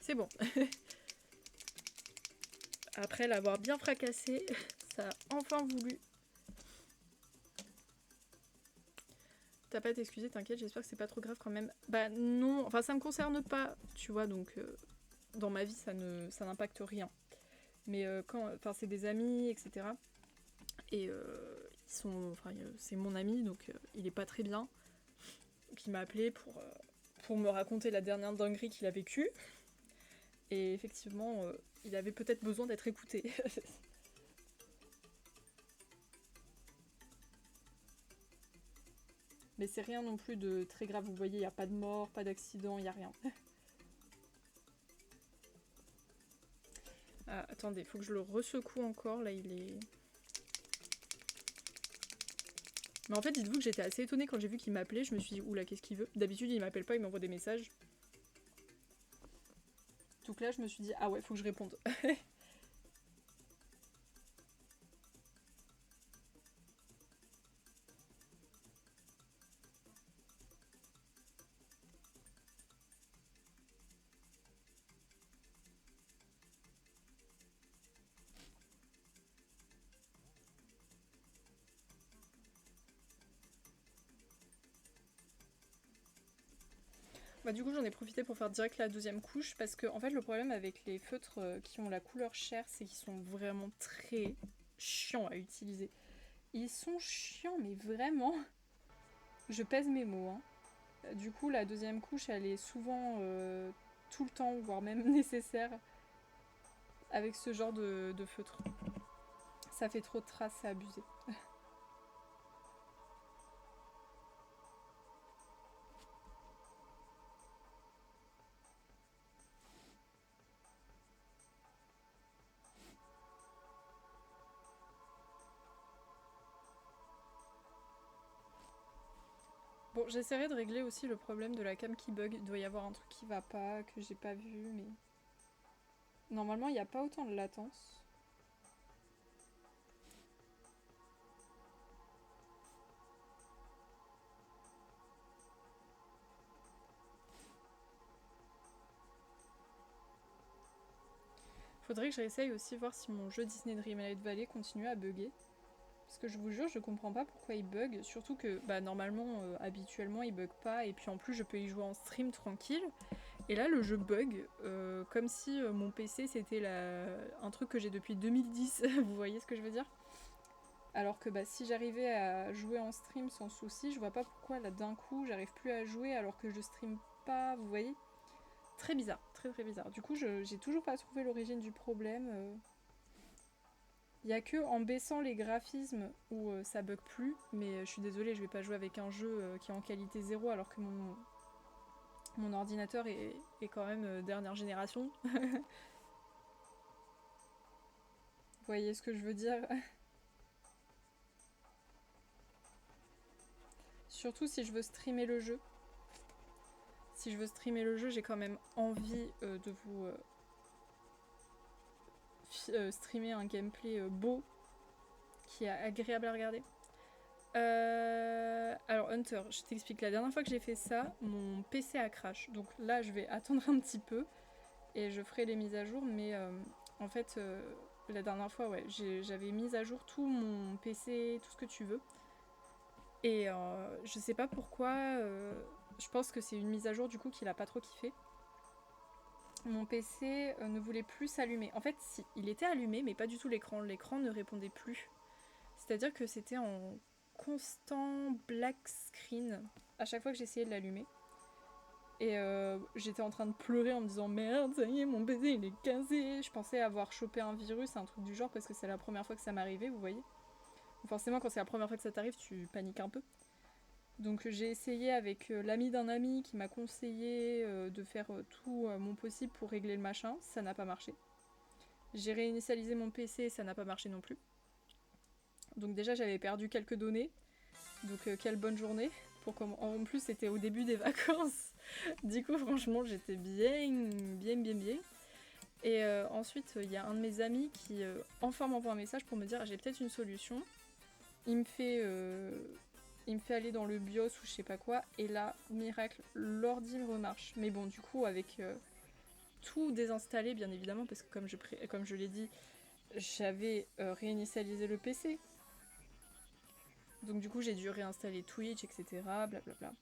C'est bon. Après l'avoir bien fracassé, ça a enfin voulu. T'as pas à t'excuser, t'inquiète, j'espère que c'est pas trop grave quand même. Bah non, enfin ça me concerne pas, tu vois, donc dans ma vie ça n'impacte rien. Mais enfin c'est des amis, etc. Et ils sont, enfin c'est mon ami, donc il est pas très bien. Donc il m'a appelé pour me raconter la dernière dinguerie qu'il a vécue. Et effectivement, il avait peut-être besoin d'être écouté. Mais c'est rien non plus de très grave, vous voyez, il n'y a pas de mort, pas d'accident, il n'y a rien. Ah, attendez, faut que je le ressecoue encore, là il est... Mais en fait, dites-vous que j'étais assez étonnée quand j'ai vu qu'il m'appelait, je me suis dit, oula, qu'est-ce qu'il veut? D'habitude, il m'appelle pas, il m'envoie des messages. Donc là, je me suis dit, ah ouais, faut que je réponde. Bah du coup, j'en ai profité pour faire direct la deuxième couche, parce que en fait, le problème avec les feutres qui ont la couleur chair, c'est qu'ils sont vraiment très chiants à utiliser. Ils sont chiants, mais vraiment... Je pèse mes mots, hein. Du coup, la deuxième couche, elle est souvent tout le temps, voire même nécessaire, avec ce genre de feutre. Ça fait trop de traces, c'est abusé. Bon, j'essaierai de régler aussi le problème de la cam qui bug. Il doit y avoir un truc qui va pas, que j'ai pas vu, mais... Normalement, il n'y a pas autant de latence. Faudrait que je réessaye aussi voir si mon jeu Disney Dreamlight Valley continue à bugger. Parce que je vous jure, je comprends pas pourquoi il bug. Surtout que bah, normalement, habituellement, il bug pas. Et puis en plus, je peux y jouer en stream tranquille. Et là, le jeu bug, comme si mon PC c'était un truc que j'ai depuis 2010. Vous voyez ce que je veux dire? Alors que bah, si j'arrivais à jouer en stream sans souci, je vois pas pourquoi là d'un coup j'arrive plus à jouer alors que je stream pas. Vous voyez? Très bizarre, très très bizarre. Du coup, j'ai toujours pas trouvé l'origine du problème. Il y a que en baissant les graphismes où ça bug plus, mais je suis désolée, je vais pas jouer avec un jeu qui est en qualité 0 alors que mon ordinateur est quand même dernière génération. Vous voyez ce que je veux dire? Surtout si je veux streamer le jeu. Si je veux streamer le jeu, j'ai quand même envie de vous streamer un gameplay beau qui est agréable à regarder. Alors Hunter, je t'explique, la dernière fois que j'ai fait ça, mon PC a crash. Donc là, je vais attendre un petit peu et je ferai les mises à jour. Mais en fait, la dernière fois, ouais, j'avais mis à jour tout mon PC, tout ce que tu veux. Et je sais pas pourquoi, je pense que c'est une mise à jour du coup qu'il a pas trop kiffé. Mon PC ne voulait plus s'allumer. En fait, si, il était allumé, mais pas du tout l'écran. L'écran ne répondait plus. C'est-à-dire que c'était en constant black screen à chaque fois que j'essayais de l'allumer. Et j'étais en train de pleurer en me disant merde, ça y est, mon PC il est cassé. Je pensais avoir chopé un virus, un truc du genre, parce que c'est la première fois que ça m'arrivait, vous voyez. Forcément, quand c'est la première fois que ça t'arrive, tu paniques un peu. Donc j'ai essayé avec l'ami d'un ami qui m'a conseillé de faire tout mon possible pour régler le machin. Ça n'a pas marché. J'ai réinitialisé mon PC, ça n'a pas marché non plus. Donc déjà j'avais perdu quelques données. Donc quelle bonne journée. En plus c'était au début des vacances. Du coup franchement j'étais bien. Et ensuite il y a un de mes amis qui enfin m'envoie un message pour me dire j'ai peut-être une solution. Il me fait aller dans le BIOS ou je sais pas quoi, et là, miracle, l'ordi remarche. Mais bon, du coup, avec tout désinstallé, bien évidemment, parce que comme je l'ai dit, j'avais réinitialisé le PC. Donc du coup, j'ai dû réinstaller Twitch, etc. Blablabla.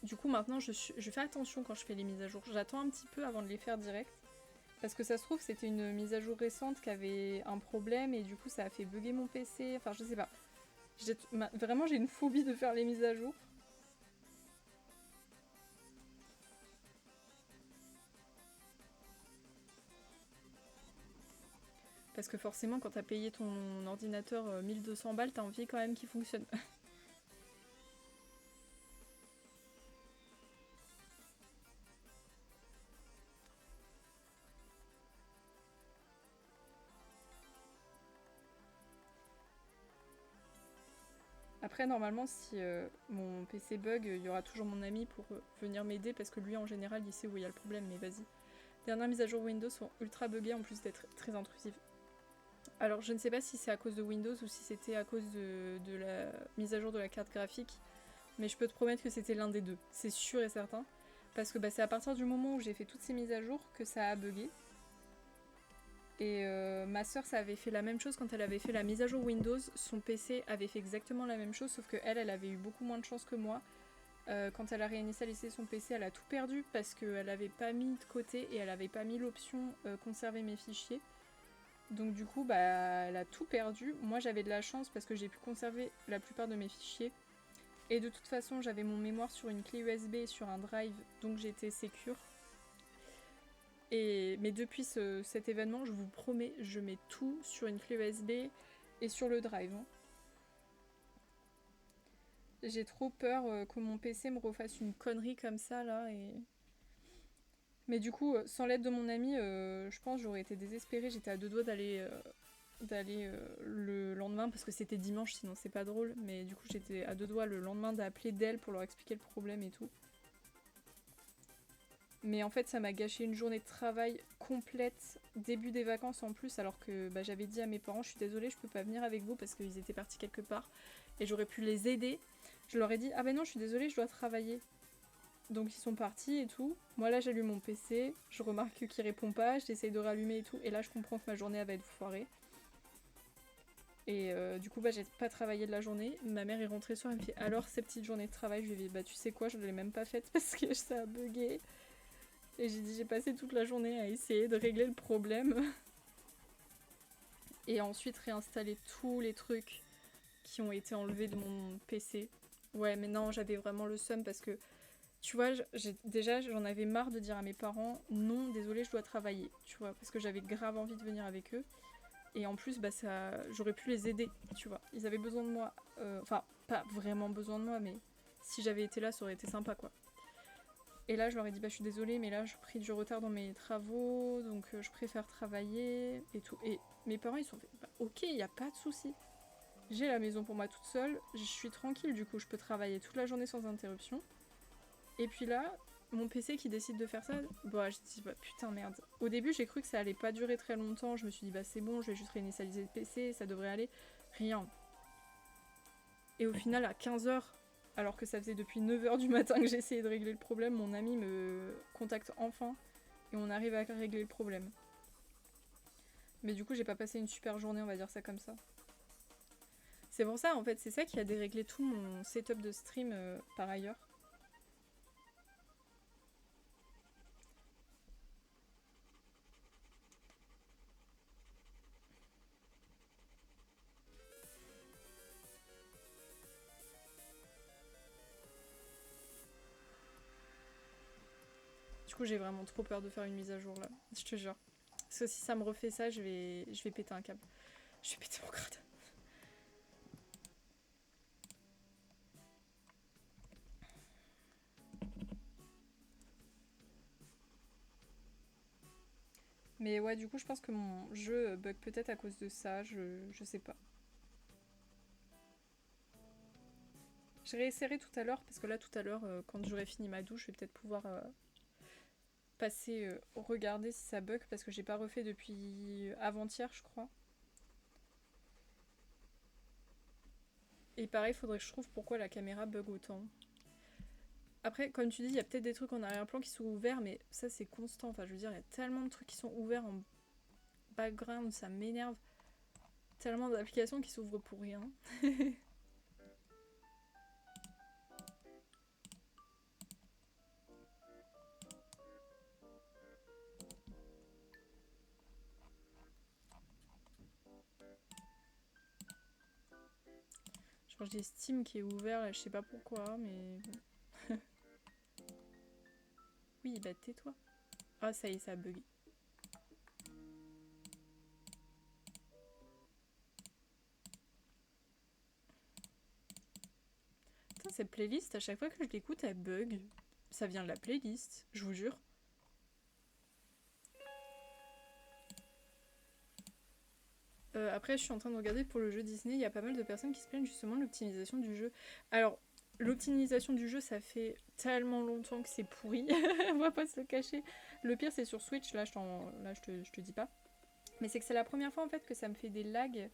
Du coup, maintenant, je fais attention quand je fais les mises à jour. J'attends un petit peu avant de les faire direct. Parce que ça se trouve, c'était une mise à jour récente qui avait un problème et du coup, ça a fait bugger mon PC. Enfin, je sais pas. Vraiment, j'ai une phobie de faire les mises à jour. Parce que forcément, quand t'as payé ton ordinateur 1200 balles, t'as envie quand même qu'il fonctionne. Après, normalement, si mon PC bug, il y aura toujours mon ami pour venir m'aider parce que lui, en général, il sait où il y a le problème, mais vas-y. Dernière mise à jour Windows sont ultra buggées en plus d'être très intrusives. Alors, je ne sais pas si c'est à cause de Windows ou si c'était à cause de la mise à jour de la carte graphique, mais je peux te promettre que c'était l'un des deux, c'est sûr et certain. Parce que bah, c'est à partir du moment où j'ai fait toutes ces mises à jour que ça a bugué. Et ma soeur, ça avait fait la même chose quand elle avait fait la mise à jour Windows. Son PC avait fait exactement la même chose, sauf que elle avait eu beaucoup moins de chance que moi. Quand elle a réinitialisé son PC, elle a tout perdu parce qu'elle avait pas mis de côté et elle avait pas mis l'option conserver mes fichiers. Donc du coup, bah, elle a tout perdu. Moi, j'avais de la chance parce que j'ai pu conserver la plupart de mes fichiers. Et de toute façon, j'avais mon mémoire sur une clé USB et sur un drive, donc j'étais sécure. Mais depuis cet événement, je vous promets, je mets tout sur une clé USB et sur le drive. Hein. J'ai trop peur que mon PC me refasse une connerie comme ça là. Mais du coup, sans l'aide de mon ami, je pense que j'aurais été désespérée. J'étais à deux doigts d'aller le lendemain parce que c'était dimanche, sinon c'est pas drôle. Mais du coup, j'étais à deux doigts le lendemain d'appeler Dell pour leur expliquer le problème et tout. Mais en fait, ça m'a gâché une journée de travail complète, début des vacances en plus, alors que bah, j'avais dit à mes parents, je suis désolée, je peux pas venir avec vous parce qu'ils étaient partis quelque part et j'aurais pu les aider. Je leur ai dit, ah ben non, je suis désolée, je dois travailler. Donc ils sont partis et tout. Moi là, j'allume mon PC, je remarque qu'il répond pas, j'essaye de rallumer et tout, et là je comprends que ma journée va être foirée. Et du coup, bah, j'ai pas travaillé de la journée. Ma mère est rentrée sur, elle me fait alors ces petites journées de travail. Je lui ai dit bah tu sais quoi, je ne l'ai même pas faite parce que ça a bugué. Et j'ai dit j'ai passé toute la journée à essayer de régler le problème. Et ensuite réinstaller tous les trucs qui ont été enlevés de mon PC. Ouais, mais non, j'avais vraiment le seum parce que tu vois, déjà j'en avais marre de dire à mes parents non, désolé, je dois travailler, tu vois, parce que j'avais grave envie de venir avec eux. Et en plus, bah j'aurais pu les aider, tu vois. Ils avaient besoin de moi, enfin pas vraiment besoin de moi, mais si j'avais été là, ça aurait été sympa, quoi. Et là, je leur ai dit bah je suis désolée, mais là, j'ai pris du retard dans mes travaux, donc je préfère travailler et tout. Et mes parents, ils sont fait bah, ok, il y a pas de souci. J'ai la maison pour moi toute seule, je suis tranquille, du coup, je peux travailler toute la journée sans interruption. Et puis là, mon PC qui décide de faire ça, bah je dis bah putain merde. Au début j'ai cru que ça allait pas durer très longtemps, je me suis dit bah c'est bon, je vais juste réinitialiser le PC, ça devrait aller. Rien. Et au final à 15h, alors que ça faisait depuis 9h du matin que j'essayais de régler le problème, mon ami me contacte enfin et on arrive à régler le problème. Mais du coup j'ai pas passé une super journée, on va dire ça comme ça. C'est pour ça en fait, c'est ça qui a déréglé tout mon setup de stream par ailleurs. Du coup, j'ai vraiment trop peur de faire une mise à jour là, je te jure. Parce que si ça me refait ça, je vais péter un câble. Je vais péter mon crâne. Mais ouais, du coup, je pense que mon jeu bug peut-être à cause de ça, je sais pas. Je réessayerai tout à l'heure, parce que là, tout à l'heure, quand j'aurai fini ma douche, je vais peut-être pouvoir passer, regarder si ça bug, parce que j'ai pas refait depuis avant-hier, je crois. Et pareil, faudrait que je trouve pourquoi la caméra bug autant. Après, comme tu dis, il y a peut-être des trucs en arrière-plan qui sont ouverts, mais ça c'est constant. Enfin, je veux dire, il y a tellement de trucs qui sont ouverts en background, ça m'énerve. Tellement d'applications qui s'ouvrent pour rien. Genre j'ai Steam qui est ouvert là, je sais pas pourquoi, mais bon. Oui, bah tais-toi. Ah ça y est, ça a bugué. Putain, cette playlist, à chaque fois que je l'écoute, elle bug. Ça vient de la playlist, je vous jure. Après, je suis en train de regarder pour le jeu Disney, il y a pas mal de personnes qui se plaignent justement de l'optimisation du jeu. Alors, l'optimisation du jeu, ça fait tellement longtemps que c'est pourri, on va pas se le cacher. Le pire, c'est sur Switch, là, je te dis pas. Mais c'est que c'est la première fois en fait que ça me fait des lags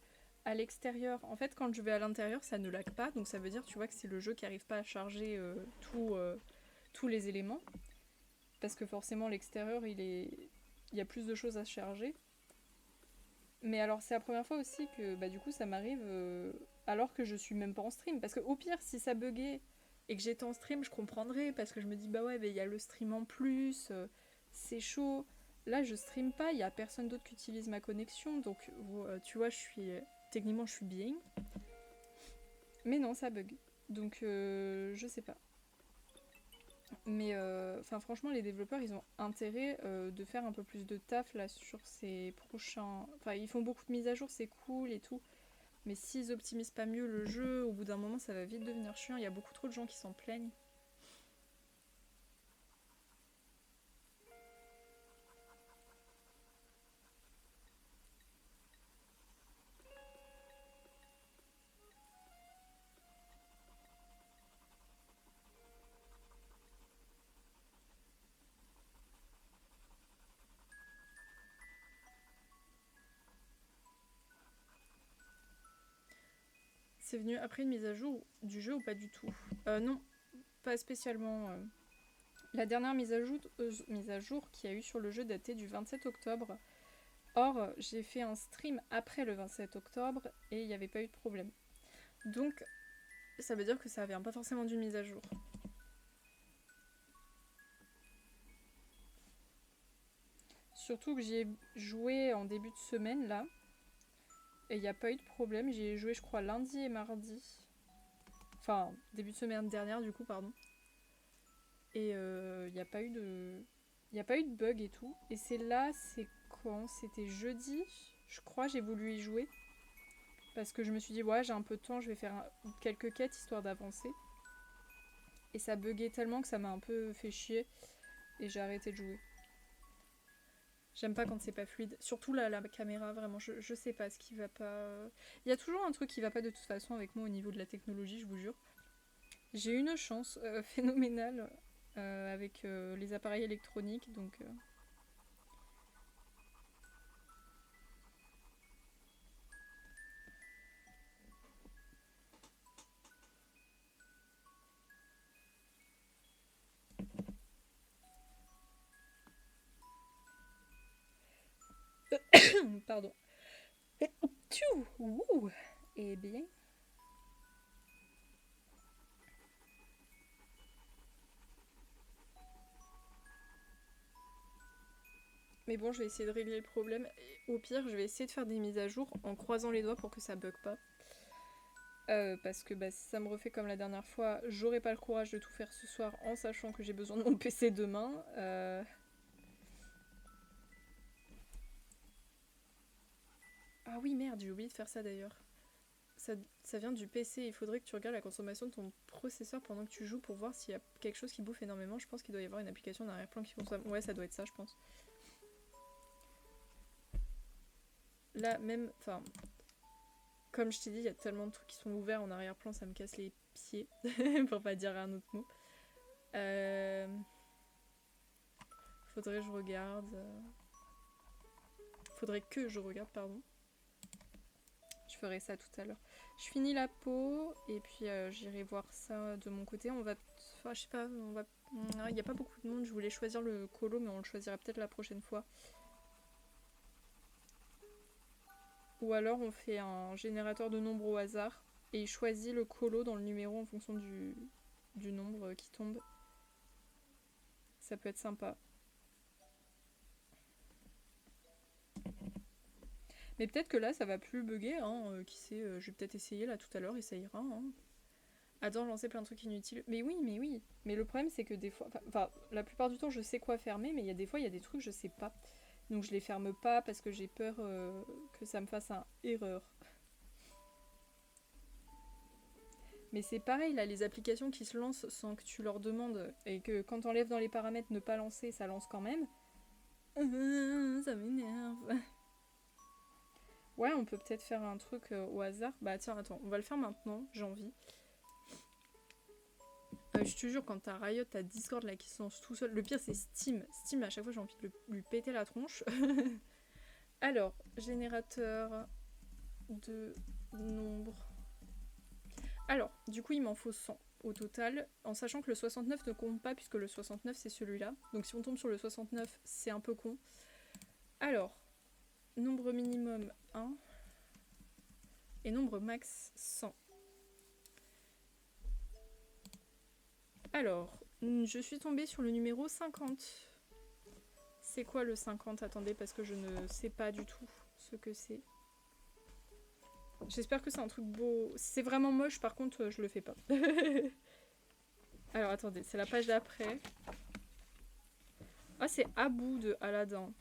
à l'extérieur. En fait, quand je vais à l'intérieur, ça ne lag pas, donc ça veut dire, tu vois, que c'est le jeu qui arrive pas à charger tous les éléments. Parce que forcément, l'extérieur, il y a plus de choses à charger. Mais alors c'est la première fois aussi que bah, du coup ça m'arrive alors que je suis même pas en stream. Parce que au pire si ça buguait et que j'étais en stream je comprendrais parce que je me dis bah ouais il y a le stream en plus, c'est chaud. Là je stream pas, il y a personne d'autre qui utilise ma connexion donc tu vois techniquement je suis bien. Mais non ça bug. Donc je sais pas. Mais franchement, les développeurs, ils ont intérêt de faire un peu plus de taf là sur ces prochains. Enfin, ils font beaucoup de mises à jour, c'est cool et tout. Mais s'ils optimisent pas mieux le jeu, au bout d'un moment, ça va vite devenir chiant. Il y a beaucoup trop de gens qui s'en plaignent. C'est venu après une mise à jour du jeu ou pas du tout? Non, pas spécialement. La dernière mise à jour qu'il y a eu sur le jeu datait du 27 octobre. Or, j'ai fait un stream après le 27 octobre et il n'y avait pas eu de problème. Donc, ça veut dire que ça vient pas forcément d'une mise à jour. Surtout que j'y ai joué en début de semaine là. Et il n'y a pas eu de problème. J'y ai joué je crois lundi et mardi. Enfin, début de semaine dernière du coup, pardon. Et il n'y a pas eu de... Il n'y a pas eu de bug et tout. Et c'est là, c'est quand? C'était jeudi, je crois, j'ai voulu y jouer. Parce que je me suis dit, ouais, j'ai un peu de temps, je vais faire quelques quêtes histoire d'avancer. Et ça buguait tellement que ça m'a un peu fait chier. Et j'ai arrêté de jouer. J'aime pas quand c'est pas fluide. Surtout là, la caméra, vraiment, je sais pas ce qui va pas. Il y a toujours un truc qui va pas de toute façon avec moi au niveau de la technologie, je vous jure. J'ai une chance phénoménale avec les appareils électroniques, donc. Pardon. Ouh. Eh bien. Mais bon, je vais essayer de régler le problème. Et au pire, je vais essayer de faire des mises à jour en croisant les doigts pour que ça bug pas. Parce que bah, si ça me refait comme la dernière fois, j'aurai pas le courage de tout faire ce soir en sachant que j'ai besoin de mon PC demain. Ah oui, merde, j'ai oublié de faire ça d'ailleurs. Ça vient du PC, il faudrait que tu regardes la consommation de ton processeur pendant que tu joues pour voir s'il y a quelque chose qui bouffe énormément. Je pense qu'il doit y avoir une application d'arrière-plan qui consomme. Ouais, ça doit être ça, je pense. Là, même, enfin, comme je t'ai dit, il y a tellement de trucs qui sont ouverts en arrière-plan, ça me casse les pieds, pour pas dire un autre mot. Faudrait que je regarde. Faudrait que je regarde, pardon. Je ferai ça tout à l'heure. Je finis la peau et puis j'irai voir ça de mon côté. On va... Enfin, je sais pas, on va... Il n'y a pas beaucoup de monde, je voulais choisir le colo, mais on le choisira peut-être la prochaine fois. Ou alors on fait un générateur de nombres au hasard et il choisit le colo dans le numéro en fonction du nombre qui tombe. Ça peut être sympa. Mais peut-être que là ça va plus bugger, hein, qui sait, je vais peut-être essayer là tout à l'heure et ça ira. Hein. Attends, lancer plein de trucs inutiles. Mais oui, mais oui. Mais le problème c'est que des fois, enfin la plupart du temps je sais quoi fermer, mais il y a des fois il y a des trucs je sais pas. Donc je les ferme pas parce que j'ai peur que ça me fasse un erreur. Mais c'est pareil là, les applications qui se lancent sans que tu leur demandes et que quand t'enlèves dans les paramètres ne pas lancer, ça lance quand même. Ça m'énerve. Ouais, on peut peut-être faire un truc au hasard. Bah tiens, attends, on va le faire maintenant, j'ai envie. Je te jure, quand t'as Riot, t'as Discord là qui se lance tout seul. Le pire c'est Steam. Steam, à chaque fois j'ai envie de lui péter la tronche. Alors, générateur de nombre. Alors, du coup, il m'en faut 100 au total, en sachant que le 69 ne compte pas puisque le 69 c'est celui-là. Donc si on tombe sur le 69, c'est un peu con. Alors, nombre minimum 1 et nombre max 100. Alors, je suis tombée sur le numéro 50. C'est quoi le 50? Attendez, parce que je ne sais pas du tout ce que c'est. J'espère que c'est un truc beau. Si c'est vraiment moche, par contre, je le fais pas. Alors, attendez, c'est la page d'après. Ah, c'est Abou de Aladdin.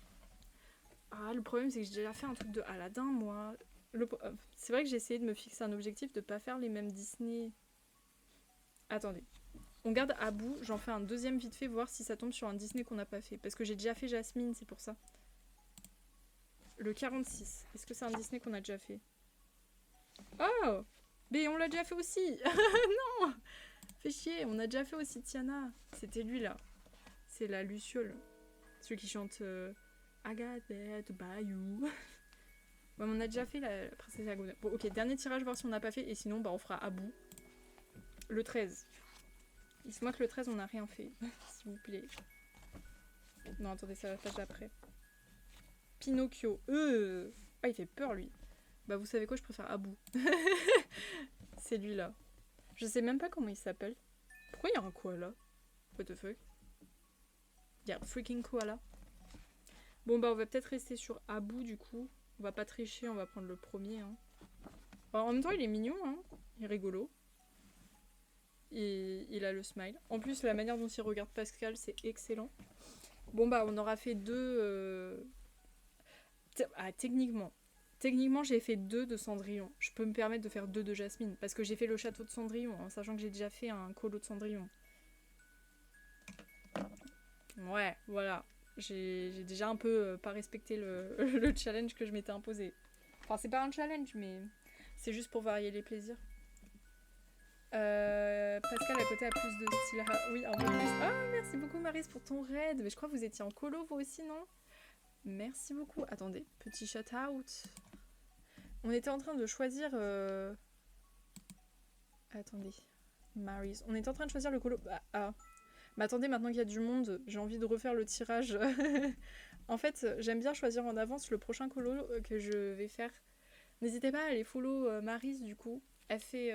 Ah, le problème, c'est que j'ai déjà fait un truc de Aladdin, moi. C'est vrai que j'ai essayé de me fixer un objectif de pas faire les mêmes Disney. Attendez. On garde Abou, j'en fais un deuxième vite fait, voir si ça tombe sur un Disney qu'on n'a pas fait. Parce que j'ai déjà fait Jasmine, c'est pour ça. Le 46. Est-ce que c'est un Disney qu'on a déjà fait? Oh! Mais on l'a déjà fait aussi. Non! Fais chier, on a déjà fait aussi Tiana. C'était lui là. C'est la Luciole. Celui qui chante I got there to buy you. Ouais, on a déjà fait la princesse Agona. Bon, ok, dernier tirage, voir si on n'a pas fait. Et sinon, bah, on fera Abou. Le 13. Dis-moi que le 13, on n'a rien fait. S'il vous plaît. Non, attendez, c'est la page d'après. Pinocchio. Ah, il fait peur, lui. Bah, vous savez quoi, je préfère Abou. C'est lui, là. Je sais même pas comment il s'appelle. Pourquoi il y a un koala? What the fuck? Il y a un freaking koala. Bon, bah, on va peut-être rester sur Abou, du coup. On va pas tricher, on va prendre le premier. Hein. Alors, en même temps, il est mignon, hein. Il est rigolo. Et il a le smile. En plus, la manière dont il regarde Pascal, c'est excellent. Bon, bah, on aura fait deux... Ah, techniquement, j'ai fait 2 de Cendrillon. Je peux me permettre de faire 2 de Jasmine. Parce que j'ai fait le château de Cendrillon, en sachant que j'ai déjà fait un colo de Cendrillon. Ouais, voilà. J'ai déjà un peu pas respecté le challenge que je m'étais imposé. Enfin, c'est pas un challenge, mais c'est juste pour varier les plaisirs. Pascal à côté a plus de style. Oui, un peu plus. Ah, merci beaucoup Maris pour ton raid. Mais je crois que vous étiez en colo vous aussi, non? Merci beaucoup. Attendez, petit shout out. On était en train de choisir... Attendez. Mary's. On était en train de choisir le colo... Mais attendez, maintenant qu'il y a du monde, j'ai envie de refaire le tirage. En fait, j'aime bien choisir en avance le prochain colo que je vais faire. N'hésitez pas à aller follow Mary's, du coup. Elle fait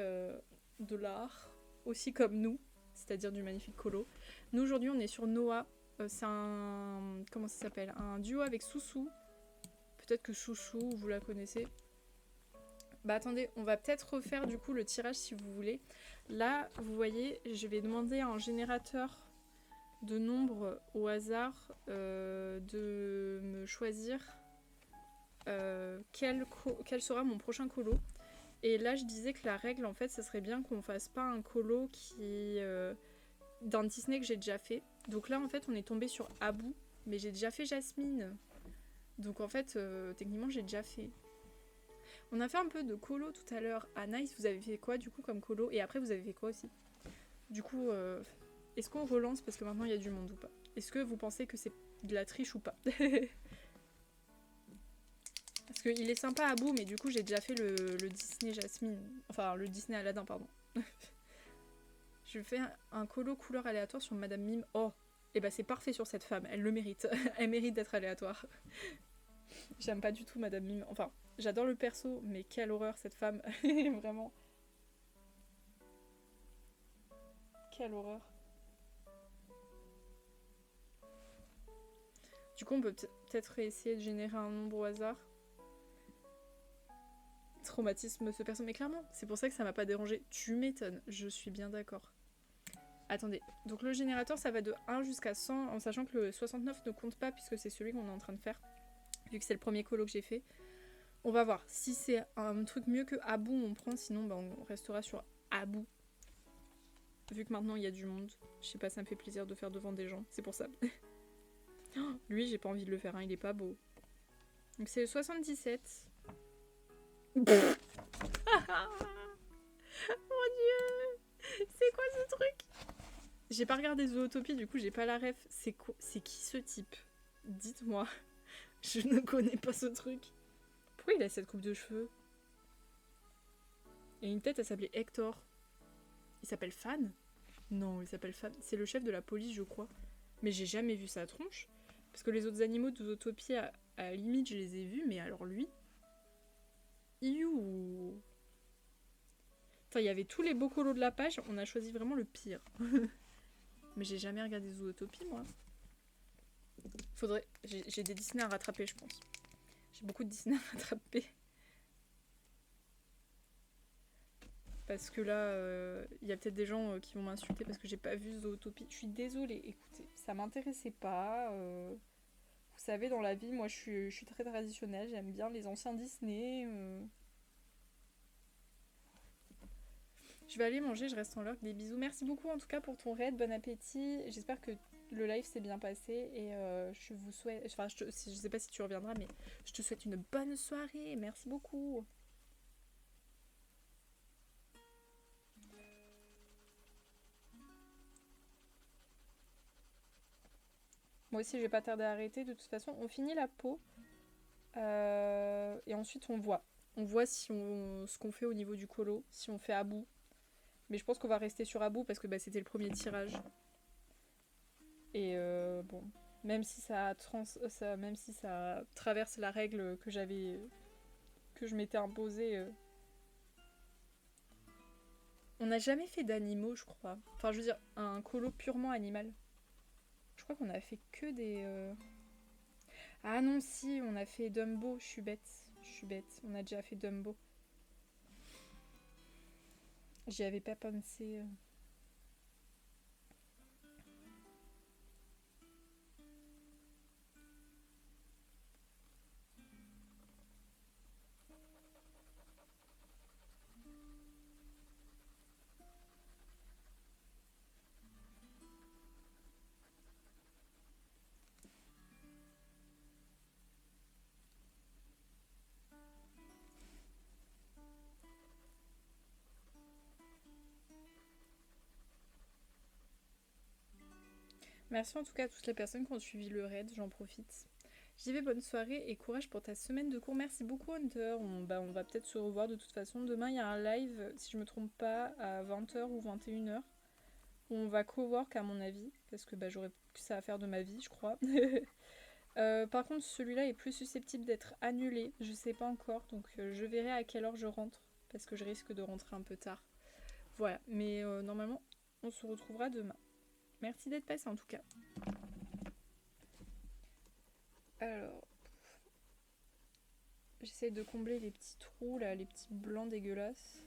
de l'art, aussi comme nous, c'est-à-dire du magnifique colo. Nous, aujourd'hui, on est sur Noah. C'est un... Comment ça s'appelle? Un duo avec Soussou. Peut-être que Soussou, vous la connaissez. Bah attendez, on va peut-être refaire du coup le tirage si vous voulez. Là, vous voyez, je vais demander à un générateur de nombres au hasard de me choisir quel sera mon prochain colo. Et là, je disais que la règle, en fait, ça serait bien qu'on fasse pas un colo qui d'un Disney que j'ai déjà fait. Donc là, en fait, on est tombé sur Abou, mais j'ai déjà fait Jasmine. Donc en fait, techniquement, j'ai déjà fait. On a fait un peu de colo tout à l'heure. À Nice, vous avez fait quoi du coup comme colo? Et après, vous avez fait quoi aussi? Du coup, est-ce qu'on relance parce que maintenant il y a du monde ou pas? Est-ce que vous pensez que c'est de la triche ou pas? Parce qu'il est sympa à bout, mais du coup, j'ai déjà fait le Disney Jasmine. Enfin, le Disney Aladdin, pardon. Je fais un colo couleur aléatoire sur Madame Mime. Oh, et bah c'est parfait sur cette femme. Elle le mérite. Elle mérite d'être aléatoire. J'aime pas du tout Madame Mime. Enfin, j'adore le perso, mais quelle horreur cette femme. Vraiment. Quelle horreur. Du coup, on peut peut-être essayer de générer un nombre au hasard. Traumatisme ce perso. Mais clairement, c'est pour ça que ça m'a pas dérangé. Tu m'étonnes, je suis bien d'accord. Attendez, donc le générateur, ça va de 1 jusqu'à 100, en sachant que le 69 ne compte pas, puisque c'est celui qu'on est en train de faire. Vu que c'est le premier colo que j'ai fait. On va voir. Si c'est un truc mieux que Abou, on prend. Sinon, bah, on restera sur Abou. Vu que maintenant, il y a du monde. Je sais pas, ça me fait plaisir de faire devant des gens. C'est pour ça. Lui, j'ai pas envie de le faire. Hein, il est pas beau. Donc, c'est le 77. Mon Dieu! C'est quoi ce truc? J'ai pas regardé Zootopie, du coup, j'ai pas la ref. C'est qui ce type? Dites-moi. Je ne connais pas ce truc. Pourquoi il a cette coupe de cheveux? Il a une tête, elle s'appelait Hector. Il s'appelle Fan? Non, il s'appelle Fan. C'est le chef de la police, je crois. Mais j'ai jamais vu sa tronche. Parce que les autres animaux de Zootopie, à la limite, je les ai vus, mais alors lui... Iou. Enfin, il y avait tous les beaux colos de la page, on a choisi vraiment le pire. Mais j'ai jamais regardé Zootopie, moi. Faudrait... J'ai des Disney à rattraper, je pense. J'ai beaucoup de Disney à rattraper. Parce que là, il y a peut-être des gens qui vont m'insulter parce que j'ai pas vu Zootopie. Je suis désolée, écoutez, ça m'intéressait pas. Vous savez, dans la vie, moi je suis très traditionnelle, j'aime bien les anciens Disney. Je vais aller manger, je reste en lurk, des bisous. Merci beaucoup en tout cas pour ton raid, bon appétit. J'espère que le live s'est bien passé et je vous souhaite... Enfin, je sais pas si tu reviendras, mais je te souhaite une bonne soirée. Merci beaucoup. Moi aussi, je vais pas tarder à arrêter. De toute façon, on finit la peau. Et ensuite, on voit. On voit si ce qu'on fait au niveau du colo, si on fait à bout. Mais je pense qu'on va rester sur Abou parce que bah, c'était le premier tirage. Et bon. même si ça traverse la règle que je m'étais imposée. On n'a jamais fait d'animaux, je crois. Enfin, je veux dire, un colo purement animal. Je crois qu'on a fait que des. Ah non, si, on a fait Dumbo. Je suis bête. Je suis bête. On a déjà fait Dumbo. J'y avais pas pensé. Merci en tout cas à toutes les personnes qui ont suivi le raid, j'en profite. J'y vais, bonne soirée et courage pour ta semaine de cours. Merci beaucoup Hunter. On va peut-être se revoir de toute façon. Demain il y a un live, si je me trompe pas, à 20h ou 21h. Où on va co-work à mon avis, parce que j'aurai plus ça à faire de ma vie, je crois. Par contre, celui-là est plus susceptible d'être annulé, je sais pas encore, donc je verrai à quelle heure je rentre, parce que je risque de rentrer un peu tard. Voilà, mais normalement, on se retrouvera demain. Merci d'être passé en tout cas. Alors, j'essaye de combler les petits trous là, les petits blancs dégueulasses.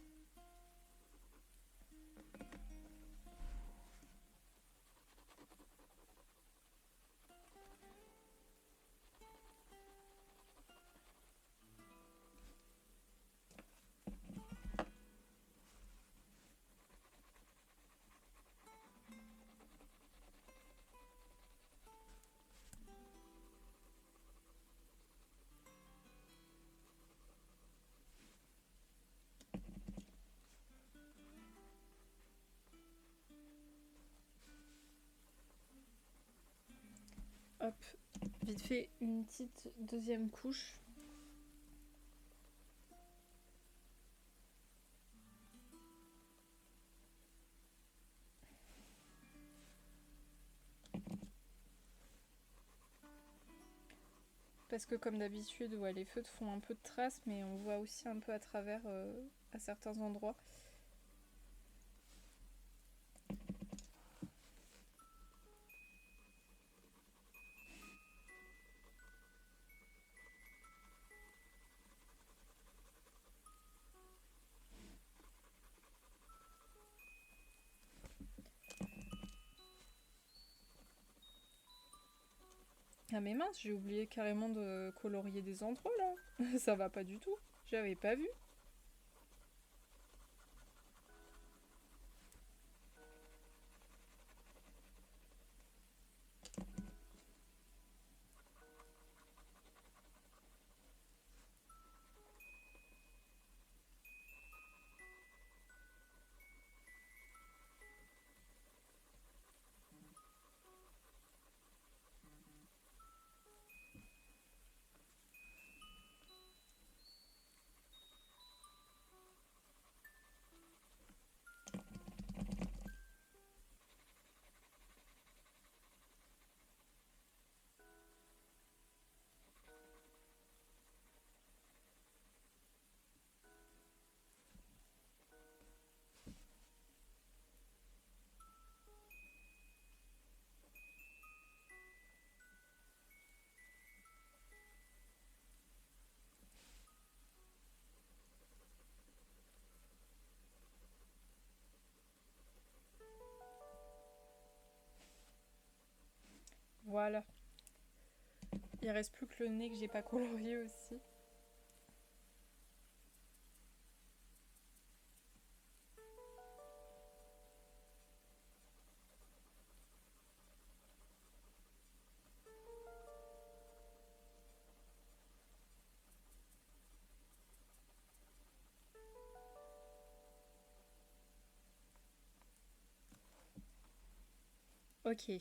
Hop, vite fait une petite deuxième couche. Parce que comme d'habitude, ouais, les feutres font un peu de traces, mais on voit aussi un peu à travers à certains endroits. Ah mais mince, j'ai oublié carrément de colorier des endroits là. Ça va pas du tout. J'avais pas vu. Voilà. Il reste plus que le nez que j'ai pas colorié aussi. Ok.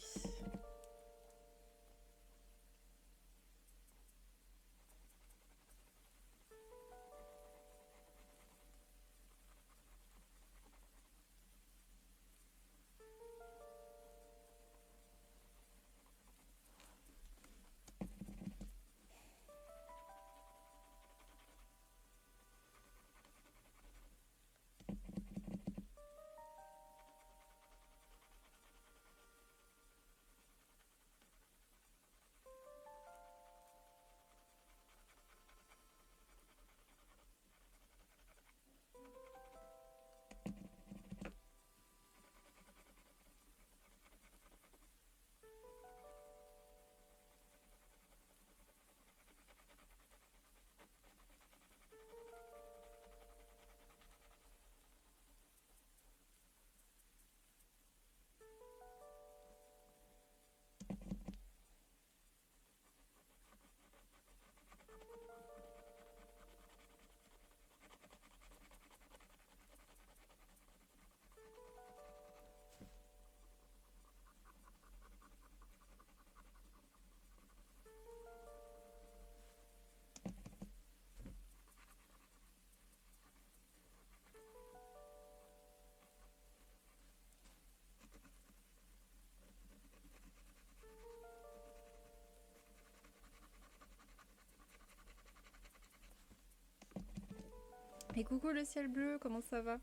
Et coucou le ciel bleu, comment ça va?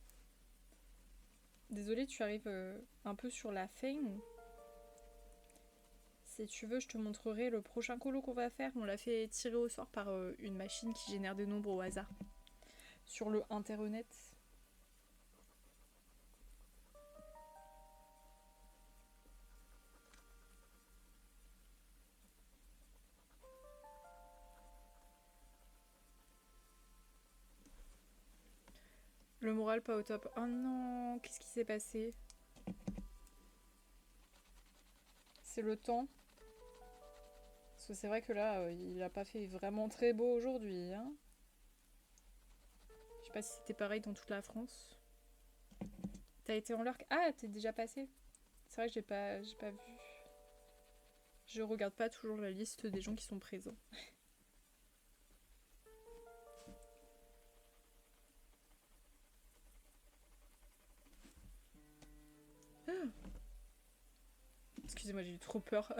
Désolée, tu arrives un peu sur la fin. Si tu veux, je te montrerai le prochain colo qu'on va faire. On l'a fait tirer au sort par une machine qui génère des nombres au hasard. Sur le internet. Le moral pas au top. Oh non, qu'est-ce qui s'est passé? C'est le temps. Parce que c'est vrai que là, il a pas fait vraiment très beau aujourd'hui. Hein. Je sais pas si c'était pareil dans toute la France. T'as été en lurk? Ah, t'es déjà passé? C'est vrai que j'ai pas vu. Je regarde pas toujours la liste des gens qui sont présents. Excusez-moi, j'ai eu trop peur.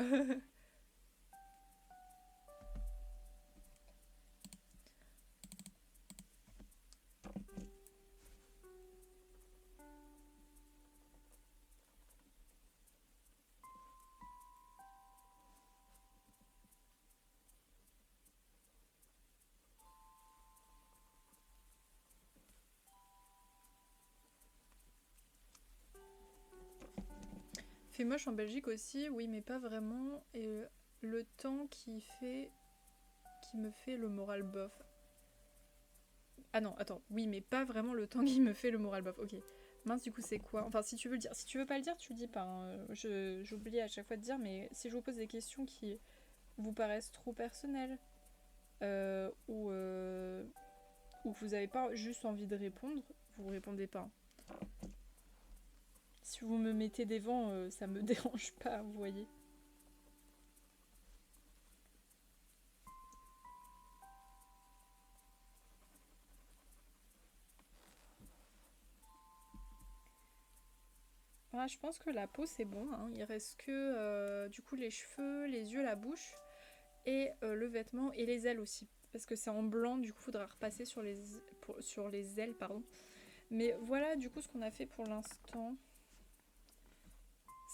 Fait moche en Belgique aussi, oui, mais pas vraiment. Et le temps qui me fait le moral bof. Ah non, attends, oui, mais pas vraiment le temps qui me fait le moral bof. Ok. Mince, du coup, c'est quoi? Enfin, si tu veux le dire. Si tu veux pas le dire, tu le dis pas. Hein. J'oublie à chaque fois de dire, mais si je vous pose des questions qui vous paraissent trop personnelles, ou que vous avez pas juste envie de répondre, vous répondez pas. Si vous me mettez des vents, ça me dérange pas, vous voyez. Ah, je pense que la peau c'est bon, hein. Il reste que du coup les cheveux, les yeux, la bouche et le vêtement et les ailes aussi. Parce que c'est en blanc, du coup faudra repasser sur les ailes, pardon. Mais voilà du coup ce qu'on a fait pour l'instant.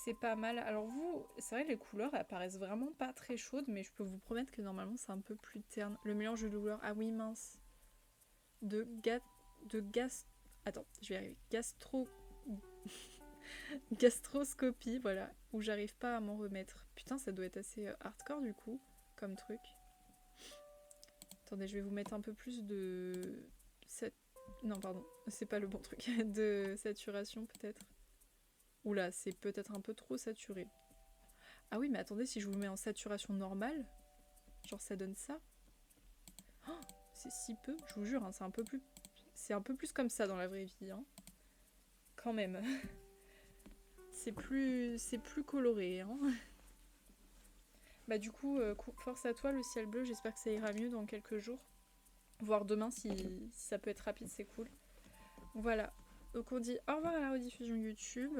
C'est pas mal. Alors vous, c'est vrai que les couleurs apparaissent vraiment pas très chaudes, mais je peux vous promettre que normalement c'est un peu plus terne. Le mélange de couleurs, ah oui mince. De gas... De gas... Attends, je vais y arriver. Gastroscopie, voilà, où j'arrive pas à m'en remettre. Putain, ça doit être assez hardcore du coup, comme truc. Attendez, je vais vous mettre un peu plus de... Non, pardon, c'est pas le bon truc. De saturation peut-être. Oula, c'est peut-être un peu trop saturé. Ah oui, mais attendez, si je vous mets en saturation normale, genre ça donne ça. Oh, c'est si peu, je vous jure, hein, c'est un peu plus... C'est un peu plus comme ça dans la vraie vie, hein. Quand même. C'est plus coloré, hein. Bah du coup, force à toi le ciel bleu, j'espère que ça ira mieux dans quelques jours. Voire demain si ça peut être rapide, c'est cool. Voilà. Donc on dit au revoir à la rediffusion YouTube.